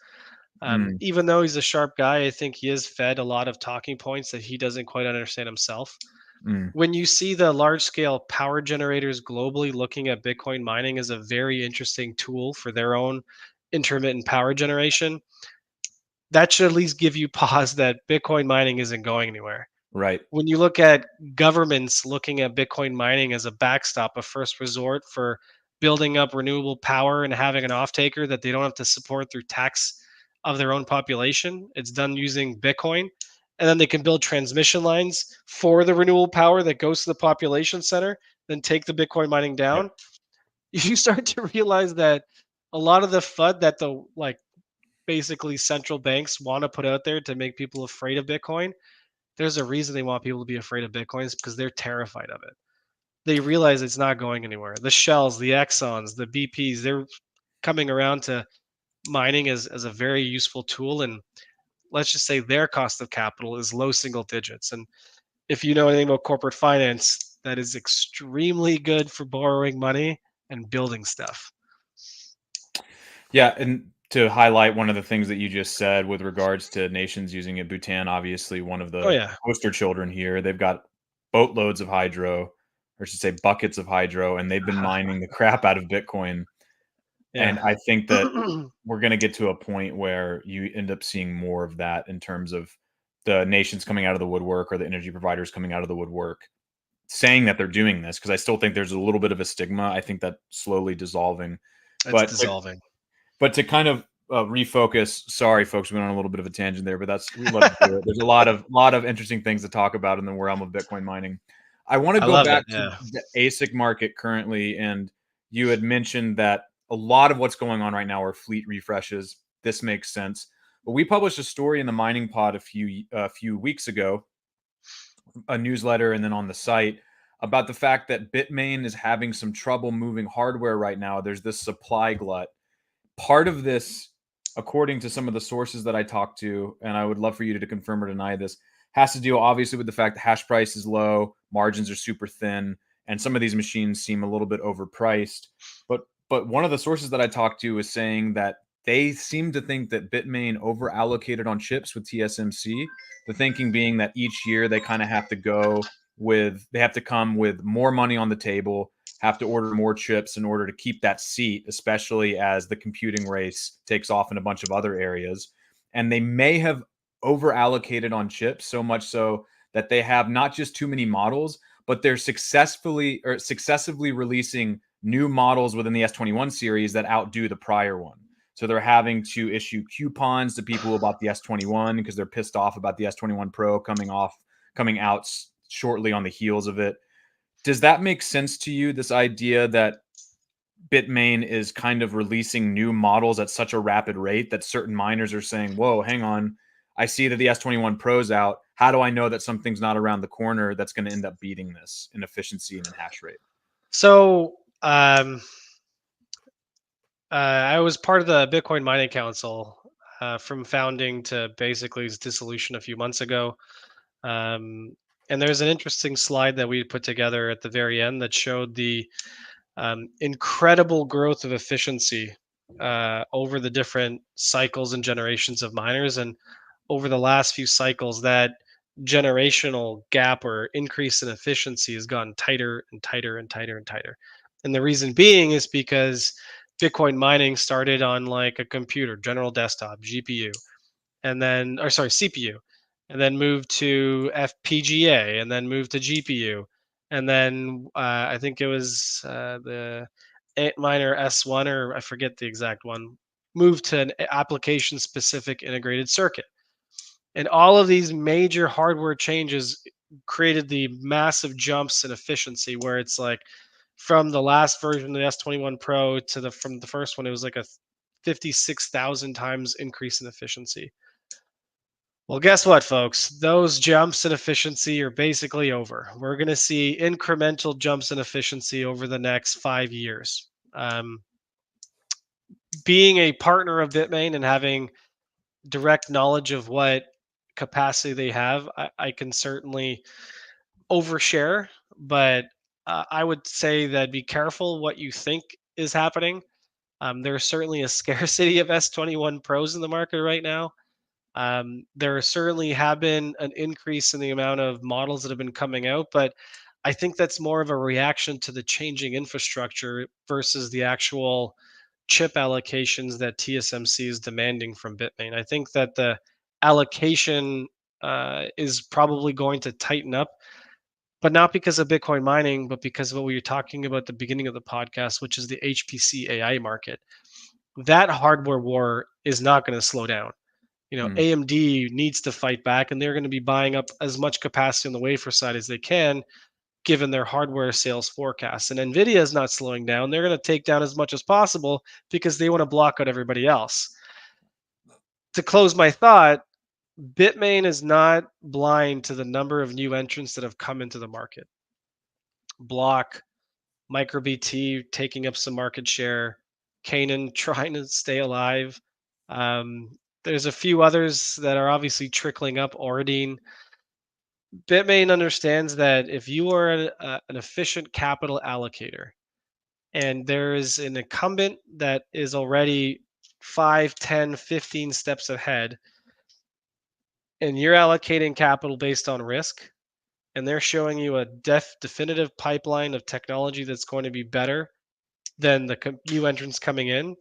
mm, Even though he's a sharp guy, I think he is fed a lot of talking points that he doesn't quite understand himself. mm. When you see the large scale power generators globally looking at Bitcoin mining as a very interesting tool for their own intermittent power generation, that should at least give you pause that Bitcoin mining isn't going anywhere. Right. When you look at governments looking at Bitcoin mining as a backstop, a first resort for building up renewable power and having an off taker that they don't have to support through tax of their own population, it's done using Bitcoin. And then they can build transmission lines for the renewable power that goes to the population center, then take the Bitcoin mining Yep. down. You start to realize that a lot of the FUD that the basically central banks want to put out there to make people afraid of Bitcoin, there's a reason they want people to be afraid of Bitcoin, is because they're terrified of it. They realize it's not going anywhere. The Shells, the Exxons, the BPs, they're coming around to mining as a very useful tool. And let's just say their cost of capital is low single digits. And if you know anything about corporate finance, that is extremely good for borrowing money and building stuff. Yeah, and to highlight one of the things that you just said with regards to nations using it, Bhutan, obviously one of Oh the yeah. poster children here. They've got boatloads of hydro, or I should say buckets of hydro, and they've been mining the crap out of Bitcoin. Yeah. And I think that we're going to get to a point where you end up seeing more of that in terms of the nations coming out of the woodwork or the energy providers coming out of the woodwork saying that they're doing this, because I still think there's a little bit of a stigma. I think that slowly dissolving. It's But dissolving. to kind of refocus, sorry folks, we went on a little bit of a tangent there, but we love to do it. There's a lot of interesting things to talk about in the realm of Bitcoin mining. I want to I go love back it. to Yeah. the ASIC market currently, and you had mentioned that a lot of what's going on right now are fleet refreshes. This makes sense. But we published a story in the Mining Pod a few weeks ago, a newsletter, and then on the site, about the fact that Bitmain is having some trouble moving hardware right now. There's this supply glut. Part of this, according to some of the sources that I talked to, and I would love for you to confirm or deny this, has to deal obviously with the fact the hash price is low, margins are super thin, and some of these machines seem a little bit overpriced. But one of the sources that I talked to is saying that they seem to think that Bitmain over allocated on chips with TSMC. The thinking being that each year they kind of have to they have to come with more money on the table, have to order more chips in order to keep that seat, especially as the computing race takes off in a bunch of other areas. And they may have over allocated on chips, so much so that they have not just too many models, but they're successively releasing new models within the S21 series that outdo the prior one. So they're having to issue coupons to people who bought the S21 because they're pissed off about the S21 Pro coming out shortly on the heels of it. Does that make sense to you, this idea that Bitmain is kind of releasing new models at such a rapid rate that certain miners are saying, whoa, hang on, I see that the S21 Pro's out. How do I know that something's not around the corner that's going to end up beating this in efficiency and in hash rate? So I was part of the Bitcoin Mining Council from founding to basically its dissolution a few months ago. And there's an interesting slide that we put together at the very end that showed the incredible growth of efficiency over the different cycles and generations of miners. And over the last few cycles, that generational gap or increase in efficiency has gotten tighter and tighter and tighter and tighter. And the reason being is because Bitcoin mining started on like a computer, general desktop, GPU, and then, or sorry, CPU, and then moved to FPGA, and then moved to GPU, and then I think it was the Antminer S1, or I forget the exact one, moved to an application specific integrated circuit. And all of these major hardware changes created the massive jumps in efficiency where it's like from the last version of the S21 Pro to the from the first one, it was like a 56,000 times increase in efficiency. Well, guess what, folks? Those jumps in efficiency are basically over. We're going to see incremental jumps in efficiency over the next 5 years. Being a partner of Bitmain and having direct knowledge of what capacity they have, I can certainly overshare, but I would say that be careful what you think is happening. There's certainly a scarcity of S21 Pros in the market right now. There certainly have been an increase in the amount of models that have been coming out, but I think that's more of a reaction to the changing infrastructure versus the actual chip allocations that TSMC is demanding from Bitmain. I think that the allocation is probably going to tighten up, but not because of Bitcoin mining, but because of what we were talking about at the beginning of the podcast, which is the HPC AI market. That hardware war is not going to slow down. Mm. AMD needs to fight back, and they're going to be buying up as much capacity on the wafer side as they can given their hardware sales forecasts. And Nvidia is not slowing down. They're going to take down as much as possible because they want to block out everybody else. To close my thought, Bitmain is not blind to the number of new entrants that have come into the market. Block, MicroBT taking up some market share, Canaan trying to stay alive. There's a few others that are obviously trickling up. Oridine. Bitmain understands that if you are an efficient capital allocator and there is an incumbent that is already 5, 10, 15 steps ahead, and you're allocating capital based on risk, and they're showing you a definitive pipeline of technology that's going to be better than the new entrants coming in,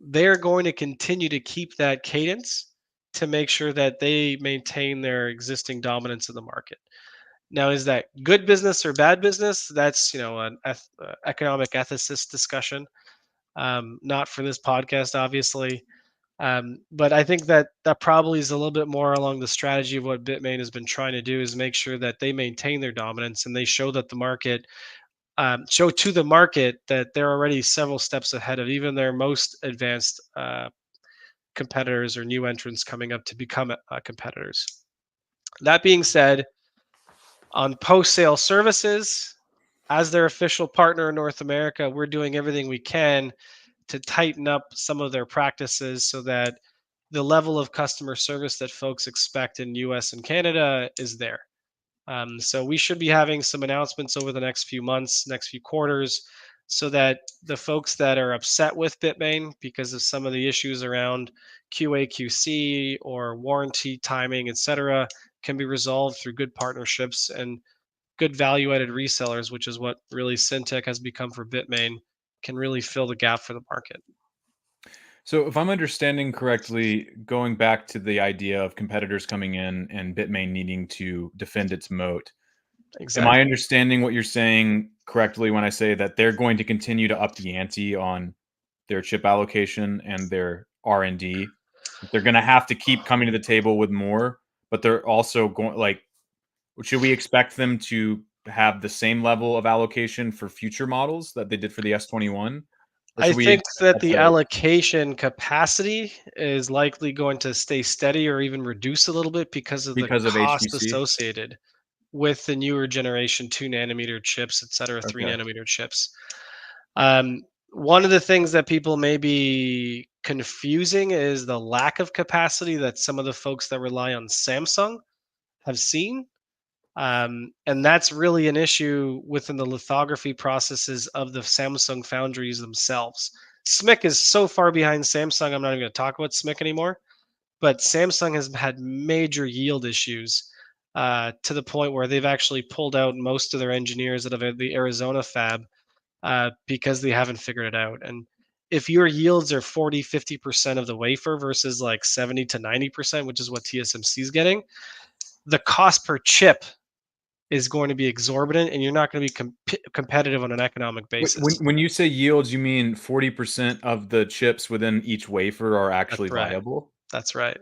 they're going to continue to keep that cadence to make sure that they maintain their existing dominance in the market. Now, is that good business or bad business? That's an economic ethicist discussion. Not for this podcast, obviously. But I think that probably is a little bit more along the strategy of what Bitmain has been trying to do is make sure that they maintain their dominance and they show that the market show to the market that they're already several steps ahead of even their most advanced competitors or new entrants coming up to become competitors. That being said, on post-sale services, as their official partner in North America, we're doing everything we can to tighten up some of their practices so that the level of customer service that folks expect in US and Canada is there. So we should be having some announcements over the next few months, next few quarters, so that the folks that are upset with Bitmain because of some of the issues around QA/QC or warranty timing, etc., can be resolved through good partnerships and good value-added resellers, which is what really Syntech has become for Bitmain, can really fill the gap for the market. So, if I'm understanding correctly, going back to the idea of competitors coming in and Bitmain needing to defend its moat, am I Exactly. understanding what you're saying correctly when I say that they're going to continue to up the ante on their chip allocation and their R&D? They're going to have to keep coming to the table with more, but they're also going like should we expect them to have the same level of allocation for future models that they did for the S21? Or I should we think expect that that the to allocation capacity is likely going to stay steady or even reduce a little bit because of the because of cost HPC? associated with the newer generation 2 nanometer chips, et cetera, three Okay. nanometer chips. One of the things that people may be confusing is the lack of capacity that some of the folks that rely on Samsung have seen. And that's really an issue within the lithography processes of the Samsung foundries themselves. SMIC is so far behind Samsung, I'm not even going to talk about SMIC anymore. But Samsung has had major yield issues to the point where they've actually pulled out most of their engineers out of the Arizona fab because they haven't figured it out. And if your yields are 40, 50% of the wafer versus like 70 to 90%, which is what TSMC is getting, the cost per chip is going to be exorbitant and you're not going to be competitive on an economic When basis. when you say yields, you mean 40% of the chips within each wafer are That's actually right. viable? That's right.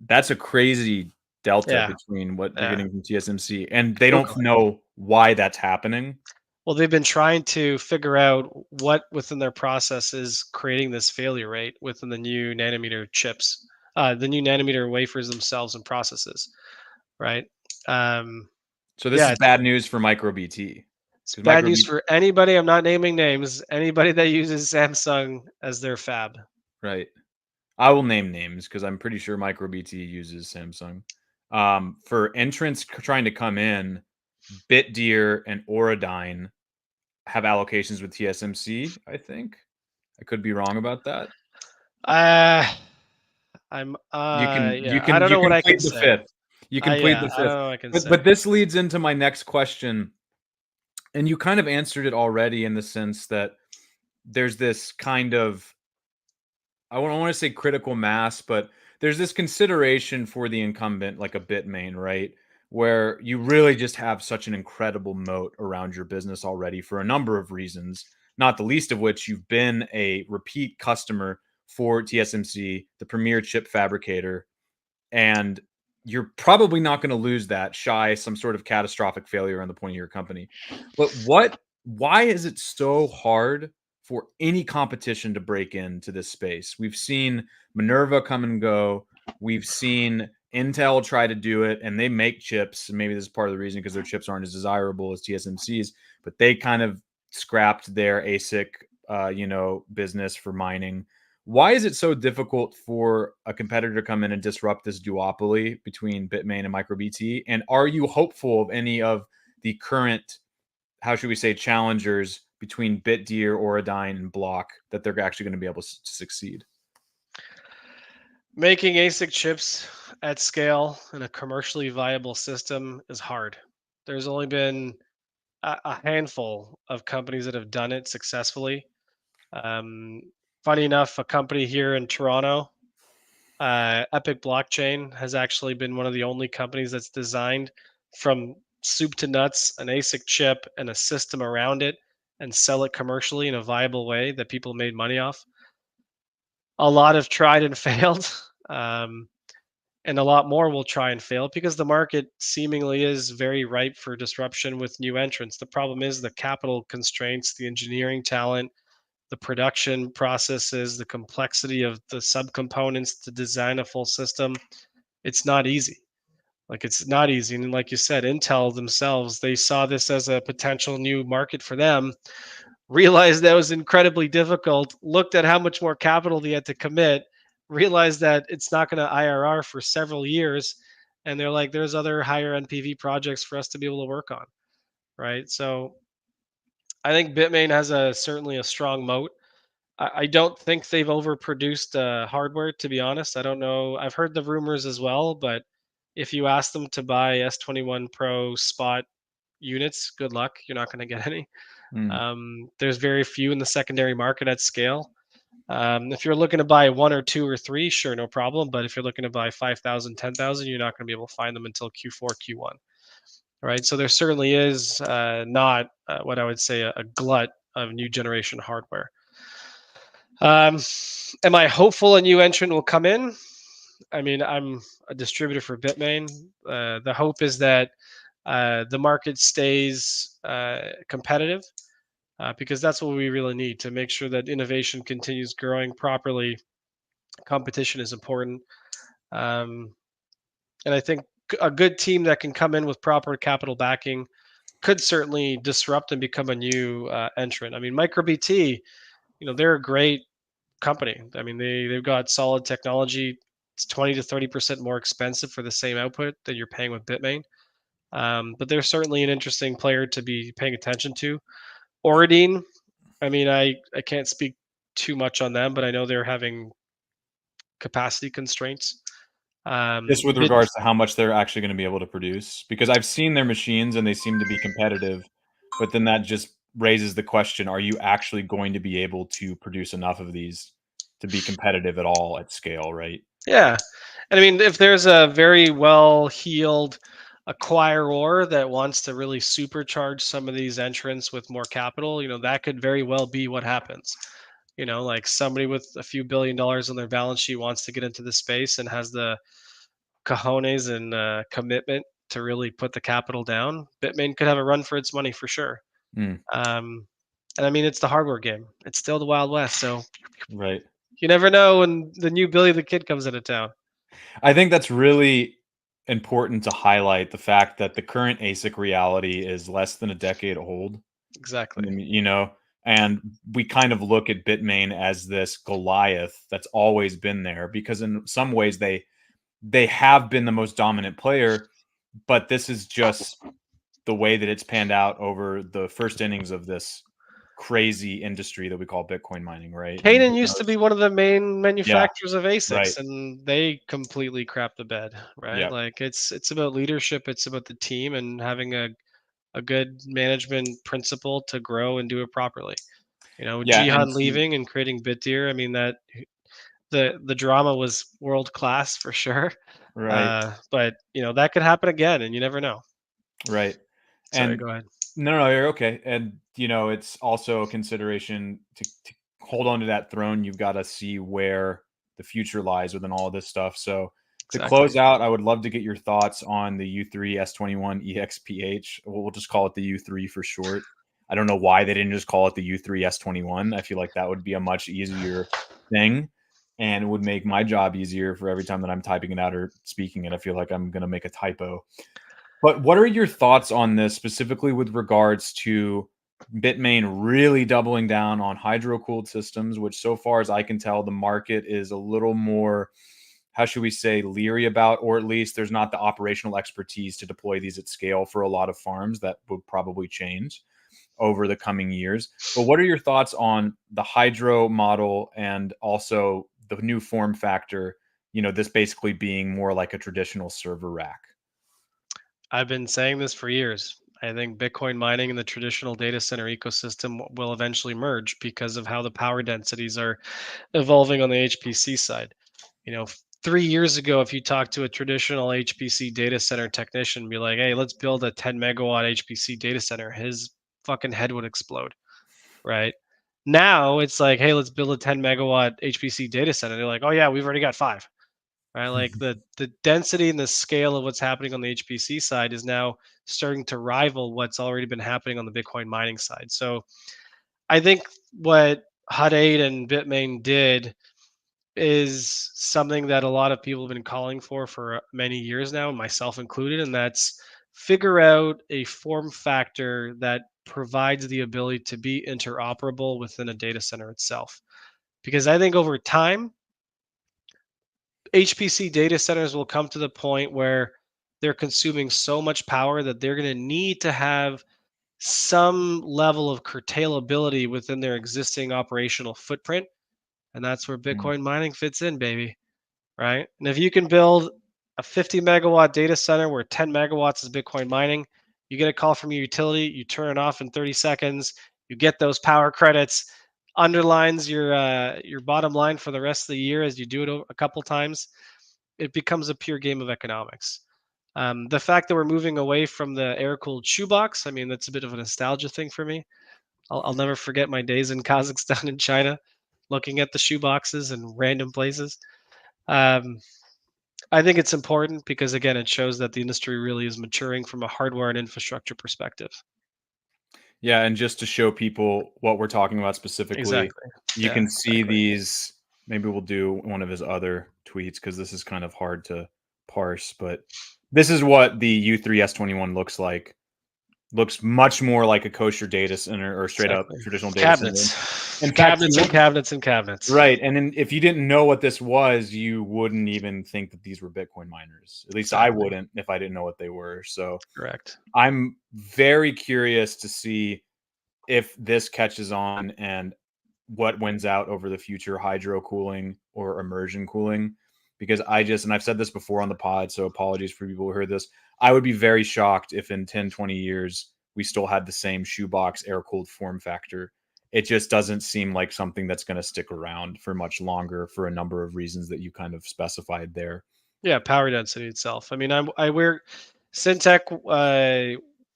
That's a crazy delta Yeah. between what you're Yeah. getting from TSMC, and they don't Totally. know why that's happening Well, they've been trying to figure out what within their process is creating this failure rate within the new nanometer chips, the new nanometer wafers themselves and processes, right? Um, So this yeah, is bad news for MicroBT it's because bad news MicroBT, for anybody. I'm not naming names. Anybody that uses Samsung as their fab. right? I will name names because I'm pretty sure MicroBT uses Samsung. For entrants trying to come in, Bitdeer and Auradine have allocations with TSMC, I think. I could be wrong about that. Uh, I'm You can you yeah, I can don't you know what can I can plead the say. 5th. You can plead Yeah, the I don't 5th. know what I can But say. but this leads into my next question, and you kind of answered it already in the sense that there's this kind of I don't want to say critical mass, but there's this consideration for the incumbent, like a Bitmain, right? Where you really just have such an incredible moat around your business already for a number of reasons, not the least of which you've been a repeat customer for TSMC, the premier chip fabricator. And you're probably not going to lose that shy some sort of catastrophic failure on the point of your company. But why is it so hard for any competition to break into this space? We've seen Minerva come and go. We've seen Intel try to do it, and they make chips. And maybe this is part of the reason, because their chips aren't as desirable as TSMC's, but they kind of scrapped their ASIC, business for mining. Why is it so difficult for a competitor to come in and disrupt this duopoly between Bitmain and MicroBT? And are you hopeful of any of the current, how should we say, challengers between Bitdeer, Auradine, and Block, that they're actually going to be able to succeed? Making ASIC chips at scale in a commercially viable system is hard. There's only been a handful of companies that have done it successfully. Um, Funny enough, a company here in Toronto, Epic Blockchain, has actually been one of the only companies that's designed from soup to nuts an ASIC chip and a system around it and sell it commercially in a viable way that people made money off. A lot have tried and failed. Um, and a lot more will try and fail because the market seemingly is very ripe for disruption with new entrants. The problem is the capital constraints, the engineering talent, the production processes, the complexity of the subcomponents to design a full system. It's not easy. Like it's not easy. And like you said, Intel themselves, they saw this as a potential new market for them, realized that was incredibly difficult, looked at how much more capital they had to commit, realized that it's not going to IRR for several years. And they're like, there's other higher NPV projects for us to be able to work on. Right. So I think Bitmain has certainly a strong moat. I don't think they've overproduced hardware, to be honest. I don't know. I've heard the rumors as well, but if you ask them to buy S21 Pro spot units, good luck. You're not going to get any. Mm, There's very few in the secondary market at scale. If you're looking to buy one or two or three, sure, no problem. But if you're looking to buy 5,000, 10,000, you're not going to be able to find them until Q4, Q1. Right. So there certainly is not what I would say a glut of new generation hardware. Um, am I hopeful a new entrant will come in? I mean, I'm a distributor for Bitmain. The hope is that the market stays competitive because that's what we really need to make sure that innovation continues growing properly. Competition is important. Um, and I think a good team that can come in with proper capital backing could certainly disrupt and become a new entrant. I mean, MicroBT, they're a great company. I mean, they've got solid technology. It's 20 to 30% more expensive for the same output that you're paying with Bitmain. But they're certainly an interesting player to be paying attention to. Oradine, I mean, I can't speak too much on them, but I know they're having capacity constraints. just with Bit, regards to how much they're actually going to be able to produce, because I've seen their machines and they seem to be competitive, but then that just raises the question: are you actually going to be able to produce enough of these to be competitive at all at scale? Right? yeah, and I mean, if there's a very well-heeled acquirer that wants to really supercharge some of these entrants with more capital, that could very well be what happens. Like somebody with a few $1 billion on their balance sheet wants to get into the space and has the cojones and commitment to really put the capital down. Bitmain could have a run for its money for sure. Mm, Um, and I mean, it's the hardware game. It's still the Wild West, so right. you never know when the new Billy the Kid comes into town. I think that's really important to highlight the fact that the current ASIC reality is less than a decade old. Exactly. I mean, and we kind of look at Bitmain as this Goliath that's always been there, because in some ways they have been the most dominant player, but this is just the way that it's panned out over the first innings of this crazy industry that we call Bitcoin mining, right? And Caden who used to be knows? one of the main Yeah, manufacturers of right. ASICs, and they completely crapped the bed, right? Yeah. Like it's about leadership, it's about the team, and having a good management principle to grow and do it properly. Yeah, and Jihan leaving and creating Bitdeer. I mean that the drama was world class for sure. right, But that could happen again, and you never know. right. Sorry, And go ahead. no, you're okay. And it's also a consideration to hold on to that throne. You've got to see where the future lies within all of this stuff. So To Exactly. close out, I would love to get your thoughts on the U3 S21 EXPH. We'll just call it the U3 for short. I don't know why they didn't just call it the U3 S21. I feel like that would be a much easier thing and would make my job easier for every time that I'm typing it out or speaking it. I feel like I'm going to make a typo. But what are your thoughts on this specifically with regards to Bitmain really doubling down on hydro-cooled systems, which so far as I can tell, the market is a little more, how should we say, leery about, or at least there's not the operational expertise to deploy these at scale for a lot of farms. That would probably change over the coming years. But what are your thoughts on the hydro model and also the new form factor, this basically being more like a traditional server rack? I've been saying this for years. I think Bitcoin mining and the traditional data center ecosystem will eventually merge because of how the power densities are evolving on the HPC side. 3 years ago, if you talk to a traditional HPC data center technician, be like, "Hey, let's build a 10 megawatt HPC data center," his fucking head would explode, right? Now it's like, "Hey, let's build a 10 megawatt HPC data center." They're like, "Oh yeah, we've already got five." Right? Like the density and the scale of what's happening on the HPC side is now starting to rival what's already been happening on the Bitcoin mining side. So I think what Hut 8 and Bitmain did is something that a lot of people have been calling for many years now, myself included, and that's figure out a form factor that provides the ability to be interoperable within a data center itself. Because I think over time, HPC data centers will come to the point where they're consuming so much power that they're going to need to have some level of curtailability within their existing operational footprint. And that's where Mm. Bitcoin mining fits in, baby. Right. And if you can build a 50 megawatt data center where 10 megawatts is Bitcoin mining, you get a call from your utility, you turn it off in 30 seconds, you get those power credits, underlines your bottom line for the rest of the year as you do it a couple times. It becomes a pure game of economics. The fact that we're moving away from the air cooled shoebox, I mean, that's a bit of a nostalgia thing for me. I'll never forget my days in Kazakhstan and China looking at the shoeboxes in random places. Um, I think it's important because, again, it shows that the industry really is maturing from a hardware and infrastructure perspective. Yeah, and just to show people what we're talking about specifically, Exactly. you Yeah, can see exactly. these. Maybe we'll do one of his other tweets because this is kind of hard to parse. But this is what the U3S21 looks like. Looks much more like a kosher data center or straight up Exactly. traditional data center. Cabinets, In fact, cabinets, and cabinets, and cabinets. right. And then if you didn't know what this was, you wouldn't even think that these were Bitcoin miners. At least I Exactly. wouldn't if I didn't know what they were. So Correct. I'm very curious to see if this catches on and what wins out over the future, hydro cooling or immersion cooling. Because and I've said this before on the pod, so apologies for people who heard this. I would be very shocked if in 10, 20 years we still had the same shoebox air cooled form factor. It just doesn't seem like something that's going to stick around for much longer for a number of reasons that you kind of specified there. Yeah, power density itself. I mean, we're Syntech.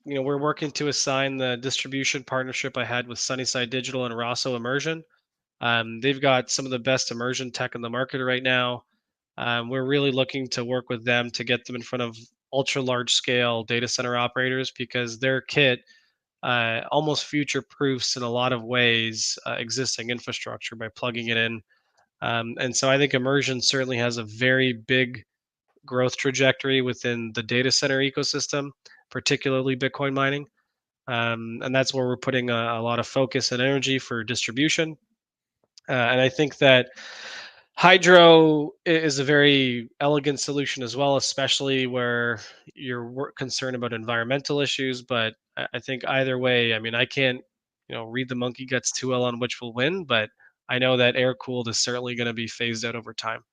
We're working to assign the distribution partnership I had with Sunnyside Digital and Rosso Immersion. They've got some of the best immersion tech in the market right now. We're really looking to work with them to get them in front of ultra large scale data center operators because their kit almost future proofs in a lot of ways existing infrastructure by plugging it in. And so I think immersion certainly has a very big growth trajectory within the data center ecosystem, particularly Bitcoin mining. And that's where we're putting a lot of focus and energy for distribution. And I think that hydro is a very elegant solution as well, especially where you're concerned about environmental issues. But I think either way, I mean, I can't, read the monkey guts too well on which will win, but I know that air cooled is certainly going to be phased out over time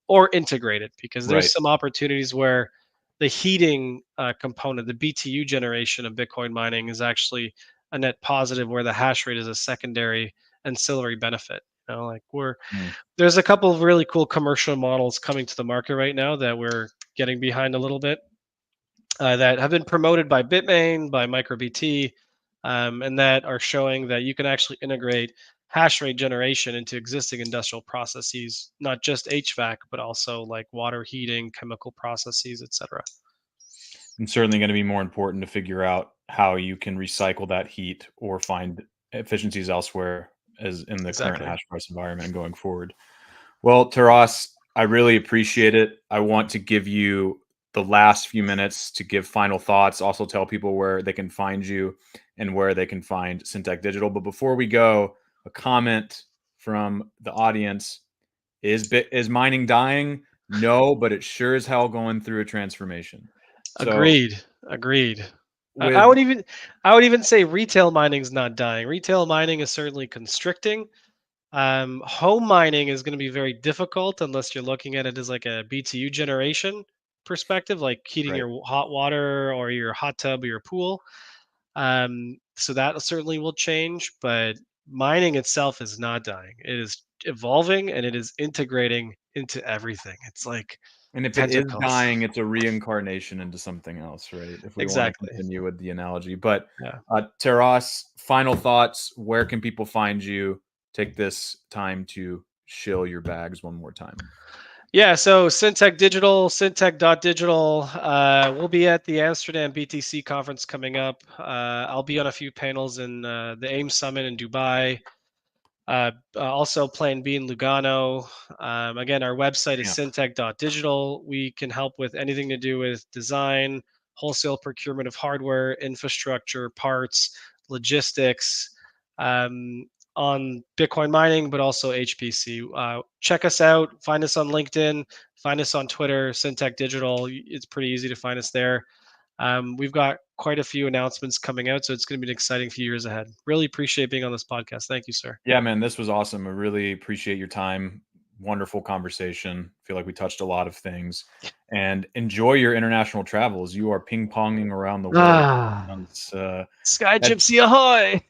or integrated because Right. there's some opportunities where the heating component, the BTU generation of Bitcoin mining is actually a net positive where the hash rate is a secondary ancillary benefit. Like Mm. there's a couple of really cool commercial models coming to the market right now that we're getting behind a little bit that have been promoted by Bitmain, by MicroBT, and that are showing that you can actually integrate hash rate generation into existing industrial processes, not just HVAC, but also like water heating, chemical processes, etc. And certainly going to be more important to figure out how you can recycle that heat or find efficiencies elsewhere as in the current Exactly. hash price environment and going forward. Well, Taras, I really appreciate it. I want to give you the last few minutes to give final thoughts, also tell people where they can find you and where they can find Syntech Digital. But before we go, a comment from the audience. Is mining dying? No, but it sure as hell going through a transformation. So Agreed. Agreed. I with would even I would even say retail mining is not dying. Retail mining is certainly constricting. Home mining is going to be very difficult unless you're looking at it as like a BTU generation perspective, like heating right. your hot water or your hot tub or your pool. So that certainly will change, but mining itself is not dying. It is evolving and it is integrating into everything. It's like And if it is tentacles. dying, it's a reincarnation into something else, right? If we want to Exactly. continue with the analogy. But Yeah. Taras, final thoughts. Where can people find you? Take this time to shill your bags one more time. Yeah, so Syntech Digital, Syntech.digital. We'll be at the Amsterdam BTC conference coming up. I'll be on a few panels in the AIM Summit in Dubai. Also, Plan B in Lugano. Again, our website is Yeah. syntech.digital. We can help with anything to do with design, wholesale procurement of hardware, infrastructure, parts, logistics, um, on Bitcoin mining, but also HPC. Check us out. Find us on LinkedIn. Find us on Twitter, Syntech Digital. It's pretty easy to find us there. We've got quite a few announcements coming out, so it's going to be an exciting few years ahead. Really appreciate being on this podcast. Thank you, sir. Yeah, man, this was awesome. I really appreciate your time. Wonderful conversation. Feel like we touched a lot of things. And enjoy your international travels. You are ping ponging around the world. Ah, And it's, Sky that Gypsy ahoy!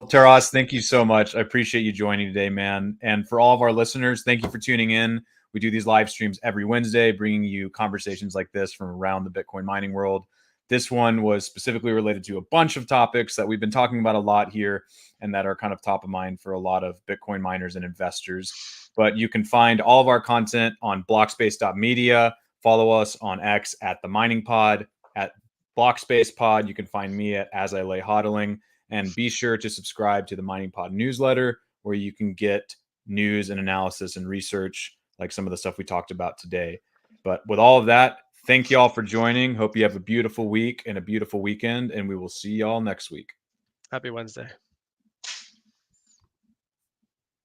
Taras, thank you so much. I appreciate you joining today, man. And for all of our listeners, thank you for tuning in. We do these live streams every Wednesday, bringing you conversations like this from around the Bitcoin mining world. This one was specifically related to a bunch of topics that we've been talking about a lot here and that are kind of top of mind for a lot of Bitcoin miners and investors. But you can find all of our content on blockspace.media. Follow us on X at the Mining Pod, at Blockspace Pod. You can find me at As I Lay Hodling. And be sure to subscribe to the Mining Pod newsletter, where you can get news and analysis and research like some of the stuff we talked about today. But with all of that, thank you all for joining. Hope you have a beautiful week and a beautiful weekend, and we will see y'all next week. Happy Wednesday.